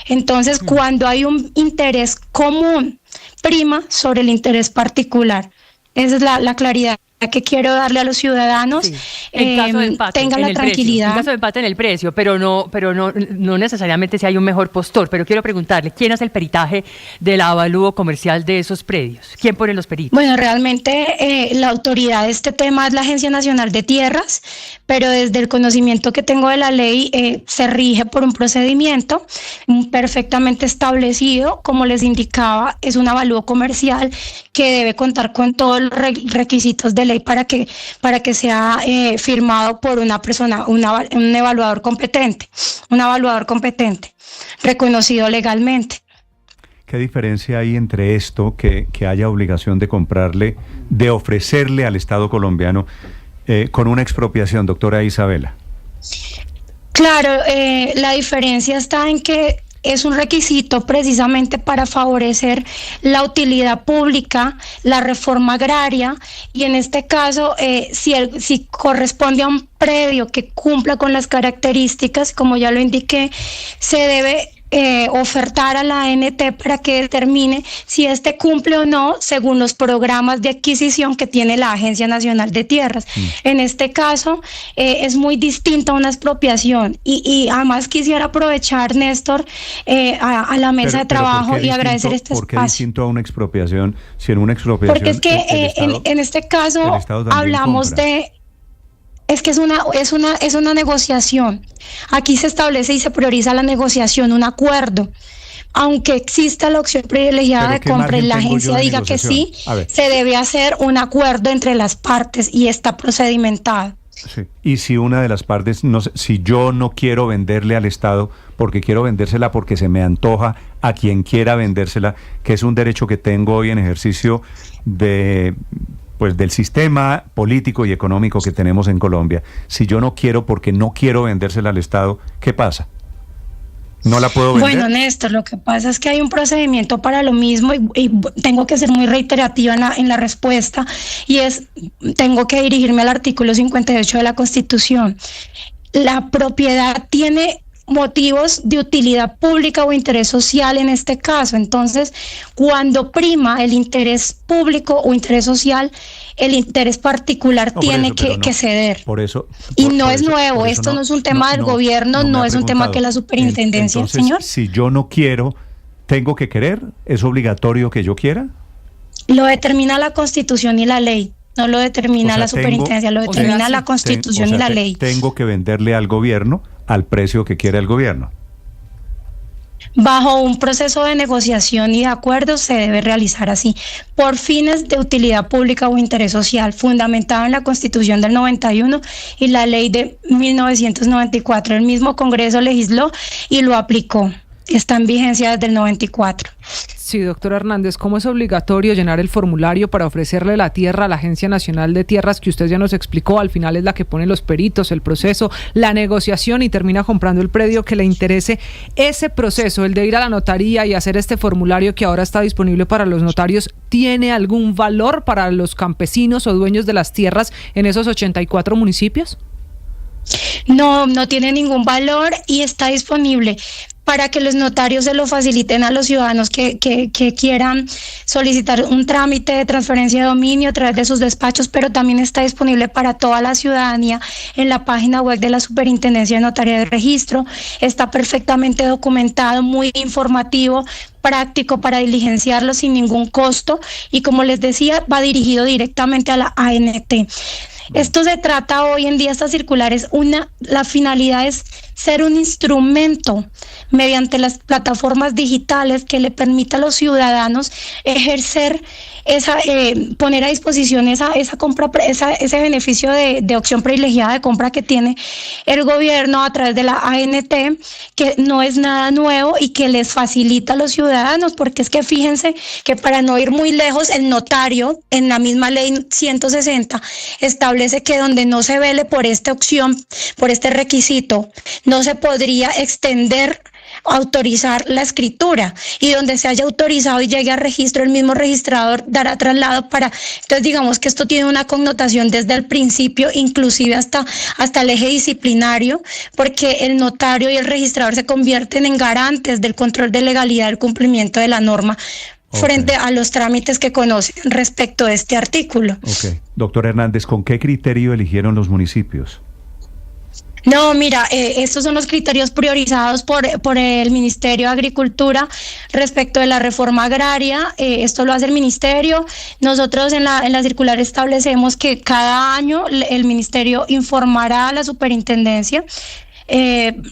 Entonces, cuando hay un interés común, prima sobre el interés particular. Esa es la claridad que quiero darle a los ciudadanos, en caso de empate, tengan la tranquilidad. En caso de empate en el precio, pero no necesariamente si hay un mejor postor. Pero quiero preguntarle, ¿quién hace el peritaje del avalúo comercial de esos predios? ¿Quién pone los peritos? Bueno, realmente la autoridad de este tema es la Agencia Nacional de Tierras, pero desde el conocimiento que tengo de la ley se rige por un procedimiento perfectamente establecido. Como les indicaba, es un avalúo comercial que debe contar con todos los requisitos de ley para que sea firmado por una persona, un evaluador competente, reconocido legalmente. ¿Qué diferencia hay entre esto, que haya obligación de comprarle, de ofrecerle al Estado colombiano, con una expropiación, doctora Isabela? Claro, la diferencia está en que es un requisito precisamente para favorecer la utilidad pública, la reforma agraria, y en este caso, si corresponde a un predio que cumpla con las características, como ya lo indiqué, se debe ofertar a la ANT para que determine si este cumple o no según los programas de adquisición que tiene la Agencia Nacional de Tierras. En este caso es muy distinta a una expropiación y además quisiera aprovechar, Néstor, a la mesa de trabajo y agradecer este espacio. ¿Por qué distinto a una expropiación? Si en una expropiación... Porque es que en este caso hablamos compra. Es que es una negociación. Aquí se establece y se prioriza la negociación, un acuerdo. Aunque exista la opción privilegiada de compra y la agencia diga que sí, se debe hacer un acuerdo entre las partes y está procedimentado. Sí. Y si una de las partes, si yo no quiero venderle al Estado porque quiero vendérsela porque se me antoja a quien quiera vendérsela, que es un derecho que tengo hoy en ejercicio del sistema político y económico que tenemos en Colombia. Si yo no quiero porque no quiero vendérsela al Estado, ¿qué pasa? ¿No la puedo vender? Bueno, Néstor, lo que pasa es que hay un procedimiento para lo mismo y tengo que ser muy reiterativa en la respuesta, y tengo que dirigirme al artículo 58 de la Constitución. La propiedad tiene motivos de utilidad pública o interés social en este caso. Entonces, cuando prima el interés público o interés social, el interés particular tiene que ceder. Por eso. Y no es nuevo, esto no es un tema del gobierno, no es un tema que la superintendencia, entonces, señor. Si yo no quiero, ¿tengo que querer? ¿Es obligatorio que yo quiera? Lo determina la Constitución y la ley. No lo determina la superintendencia, lo determina la Constitución y la ley. Tengo que venderle al gobierno al precio que quiere el gobierno. Bajo un proceso de negociación y de acuerdo se debe realizar así, por fines de utilidad pública o interés social, fundamentado en la Constitución del 91 y la Ley de 1994. El mismo Congreso legisló y lo aplicó. Está en vigencia desde el 94. Sí, doctor Hernández, ¿cómo es obligatorio llenar el formulario para ofrecerle la tierra a la Agencia Nacional de Tierras, que usted ya nos explicó? Al final es la que pone los peritos, el proceso, la negociación y termina comprando el predio que le interese. Ese proceso, el de ir a la notaría y hacer este formulario que ahora está disponible para los notarios, ¿tiene algún valor para los campesinos o dueños de las tierras en esos 84 municipios? No tiene ningún valor y está disponible para que los notarios se lo faciliten a los ciudadanos que quieran solicitar un trámite de transferencia de dominio a través de sus despachos, pero también está disponible para toda la ciudadanía en la página web de la Superintendencia de Notaría de Registro. Está perfectamente documentado, muy informativo, práctico para diligenciarlo sin ningún costo y, como les decía, va dirigido directamente a la ANT. Esto se trata hoy en día, esta circular la finalidad es ser un instrumento mediante las plataformas digitales que le permita a los ciudadanos ejercer poner a disposición esa compra, ese beneficio de opción privilegiada de compra que tiene el gobierno a través de la ANT, que no es nada nuevo y que les facilita a los ciudadanos, porque es que fíjense que, para no ir muy lejos, el notario en la misma ley 160 establece que donde no se vele por esta opción, por este requisito, no se podría autorizar la escritura, y donde se haya autorizado y llegue a registro, el mismo registrador dará traslado entonces digamos que esto tiene una connotación desde el principio, inclusive hasta el eje disciplinario, porque el notario y el registrador se convierten en garantes del control de legalidad del cumplimiento de la norma frente a los trámites que conocen respecto a este artículo. Ok. Doctor Hernández, ¿con qué criterio eligieron los municipios? No, mira, estos son los criterios priorizados por el Ministerio de Agricultura respecto de la reforma agraria. Esto lo hace el Ministerio. Nosotros en la circular establecemos que cada año el Ministerio informará a la Superintendencia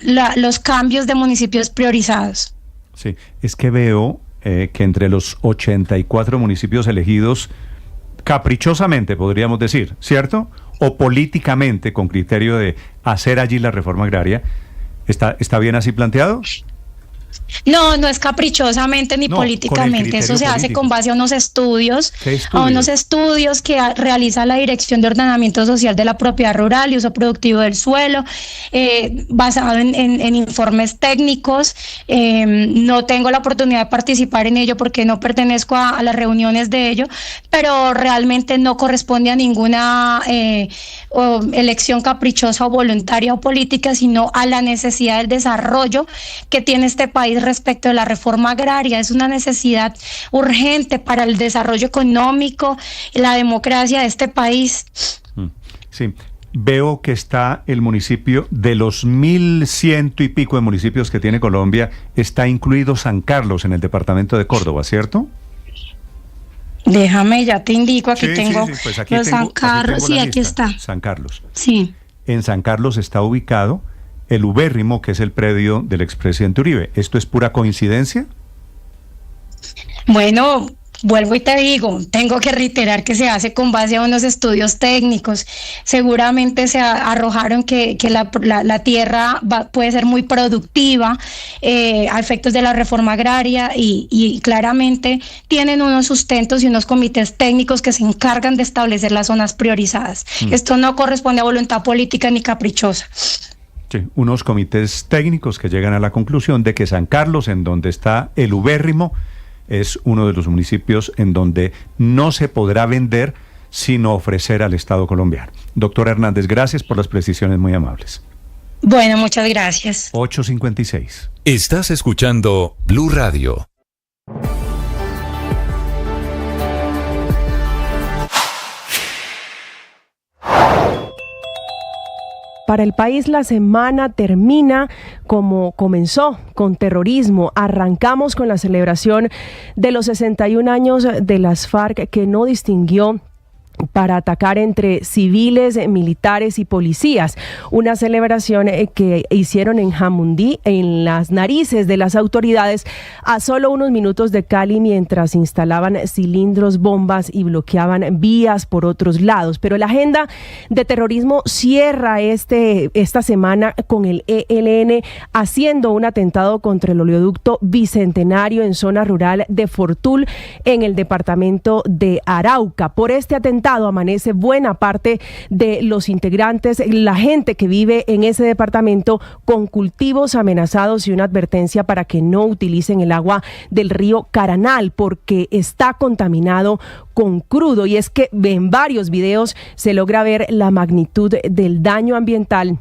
los cambios de municipios priorizados. Sí, es que veo que entre los 84 municipios elegidos, caprichosamente podríamos decir, ¿cierto?, o políticamente con criterio de hacer allí la reforma agraria, ¿está bien así planteado? No, no es caprichosamente ni políticamente, eso se hace con base a unos estudios, que realiza la Dirección de Ordenamiento Social de la Propiedad Rural y Uso Productivo del Suelo, basado en informes técnicos. No tengo la oportunidad de participar en ello porque no pertenezco a las reuniones de ello, pero realmente no corresponde a ninguna elección caprichosa o voluntaria o política, sino a la necesidad del desarrollo que tiene este país respecto de la reforma agraria. Es una necesidad urgente para el desarrollo económico y la democracia de este país. Sí, veo que está el municipio, de los 1.100 y pico de municipios que tiene Colombia, está incluido San Carlos en el departamento de Córdoba, ¿cierto? Déjame, ya te indico, aquí tengo pues aquí los San Carlos, sí, aquí está. San Carlos. Sí. En San Carlos está ubicado el ubérrimo, que es el predio del expresidente Uribe. ¿Esto es pura coincidencia? Bueno, vuelvo y te digo, tengo que reiterar que se hace con base a unos estudios técnicos. Seguramente se arrojaron que la tierra puede ser muy productiva a efectos de la reforma agraria y claramente tienen unos sustentos y unos comités técnicos que se encargan de establecer las zonas priorizadas. Esto no corresponde a voluntad política ni caprichosa. Sí, unos comités técnicos que llegan a la conclusión de que San Carlos, en donde está el ubérrimo, es uno de los municipios en donde no se podrá vender sino ofrecer al Estado colombiano. Doctor Hernández, gracias por las precisiones muy amables. Bueno, muchas gracias. 8:56. Estás escuchando Blue Radio. Para el país la semana termina como comenzó, con terrorismo. Arrancamos con la celebración de los 61 años de las FARC, que no distinguió para atacar entre civiles, militares y policías. Una celebración que hicieron en Jamundí, en las narices de las autoridades, a solo unos minutos de Cali, mientras instalaban cilindros, bombas y bloqueaban vías por otros lados. Pero la agenda de terrorismo cierra esta semana con el ELN haciendo un atentado contra el oleoducto Bicentenario en zona rural de Fortul, en el departamento de Arauca. Por este atentado amanece buena parte de los integrantes, la gente que vive en ese departamento, con cultivos amenazados y una advertencia para que no utilicen el agua del río Caranal porque está contaminado con crudo. Y es que en varios videos se logra ver la magnitud del daño ambiental,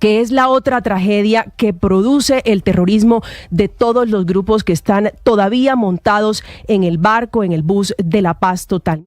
que es la otra tragedia que produce el terrorismo de todos los grupos que están todavía montados en el barco, en el bus de la paz total.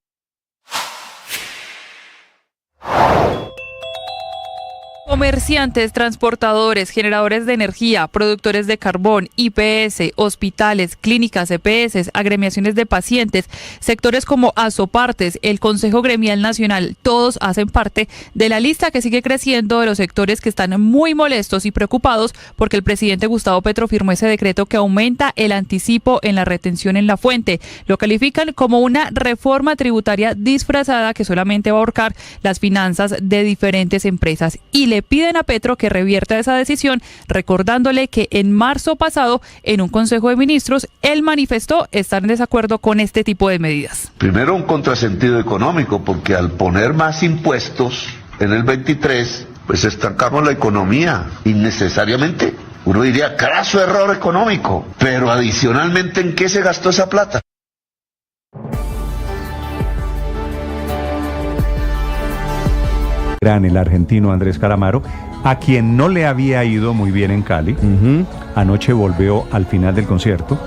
Comerciantes, transportadores, generadores de energía, productores de carbón, IPS, hospitales, clínicas, EPS, agremiaciones de pacientes, sectores como Asopartes, el Consejo Gremial Nacional, todos hacen parte de la lista que sigue creciendo de los sectores que están muy molestos y preocupados porque el presidente Gustavo Petro firmó ese decreto que aumenta el anticipo en la retención en la fuente. Lo califican como una reforma tributaria disfrazada que solamente va a ahorcar las finanzas de diferentes empresas, y le piden a Petro que revierta esa decisión, recordándole que en marzo pasado, en un Consejo de Ministros, él manifestó estar en desacuerdo con este tipo de medidas. Primero, un contrasentido económico, porque al poner más impuestos en el 23, pues estancamos la economía innecesariamente. Uno diría, craso error económico, pero adicionalmente, ¿en qué se gastó esa plata? El argentino Andrés Calamaro, a quien no le había ido muy bien en Cali. Anoche volvió al final del concierto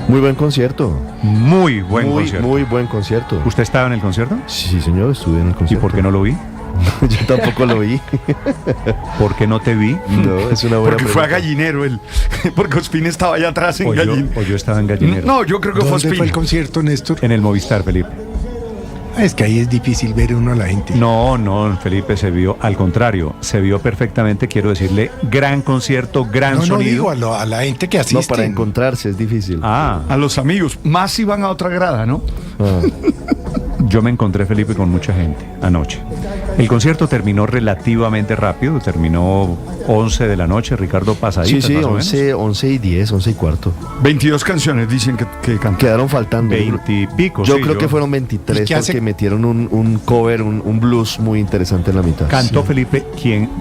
Muy buen concierto. Muy buen concierto. Muy buen concierto. ¿Usted estaba en el concierto? Sí, señor, estuve en el concierto. ¿Y por qué no lo vi? Yo tampoco lo vi. ¿Por qué no te vi? No, es una buena Porque fue a pregunta. Gallinero él. Porque Ospina estaba allá atrás en Gallinero. O yo estaba en Gallinero. No, yo creo que fue ¿Dónde Ospina. fue el concierto, Néstor? En el Movistar, Felipe. Es que ahí es difícil ver uno a la gente. No, Felipe, se vio, al contrario, se vio perfectamente, quiero decirle, gran concierto, gran No sonido. digo a la gente que asiste. No, para encontrarse es difícil. Ah, A los amigos. Más si van a otra grada, ¿no? yo me encontré, Felipe, con mucha gente anoche. El concierto terminó relativamente rápido, terminó 11 de la noche, Ricardo, pasaditas Sí, más o menos. 11 y 10, 11 y cuarto. 22 canciones dicen que cantaron. Quedaron faltando. 20 y pico. Yo sí, creo que fueron 23 ¿Y qué hace? porque metieron un cover, un blues muy interesante en la mitad. Cantó Felipe,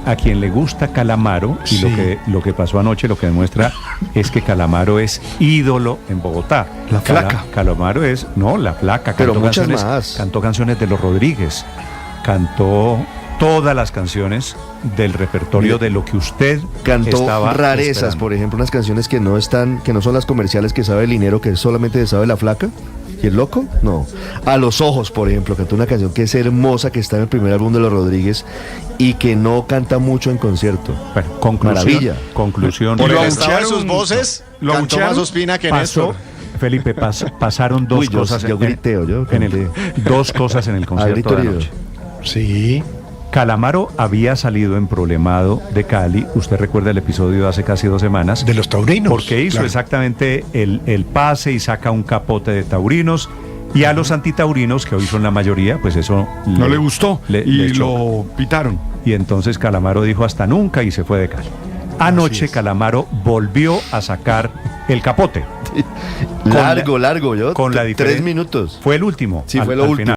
a quien le gusta Calamaro, y Sí. lo que pasó anoche lo que demuestra es que Calamaro es ídolo en Bogotá. La Flaca. Calamaro es, no, la Flaca. Pero Cantó muchas canciones, más. Cantó canciones de los Rodríguez, cantó todas las canciones del repertorio de lo que usted Cantó estaba rarezas, esperando. por ejemplo, unas canciones que no son las comerciales que sabe el Linero, que solamente sabe la Flaca. ¿Y el Loco? No. A los ojos, por ejemplo, cantó una canción que es hermosa, que está en el primer álbum de los Rodríguez y que no canta mucho en concierto. Bueno, conclusión. Maravilla. Conclusión. Por ¿Lo el estado de abuchearon? sus voces, ¿Lo cantó abuchearon? más Ospina que Pasó, Néstor. Felipe, pasaron dos Uy, cosas. yo grité, yo canté. Dos cosas en el concierto grito de herido. anoche. Sí. Calamaro había salido emproblemado de Cali. Usted recuerda el episodio de hace casi 2 semanas. De los taurinos. Porque hizo claro. exactamente el pase y saca un capote de taurinos. Y a los antitaurinos, que hoy son la mayoría, pues eso No le gustó le y choca. lo pitaron. Y entonces Calamaro dijo hasta nunca y se fue de Cali. Anoche Calamaro volvió a sacar el capote. Largo, yo. Con la 3 diferencia. minutos. Fue el último. Sí, fue lo al último. final.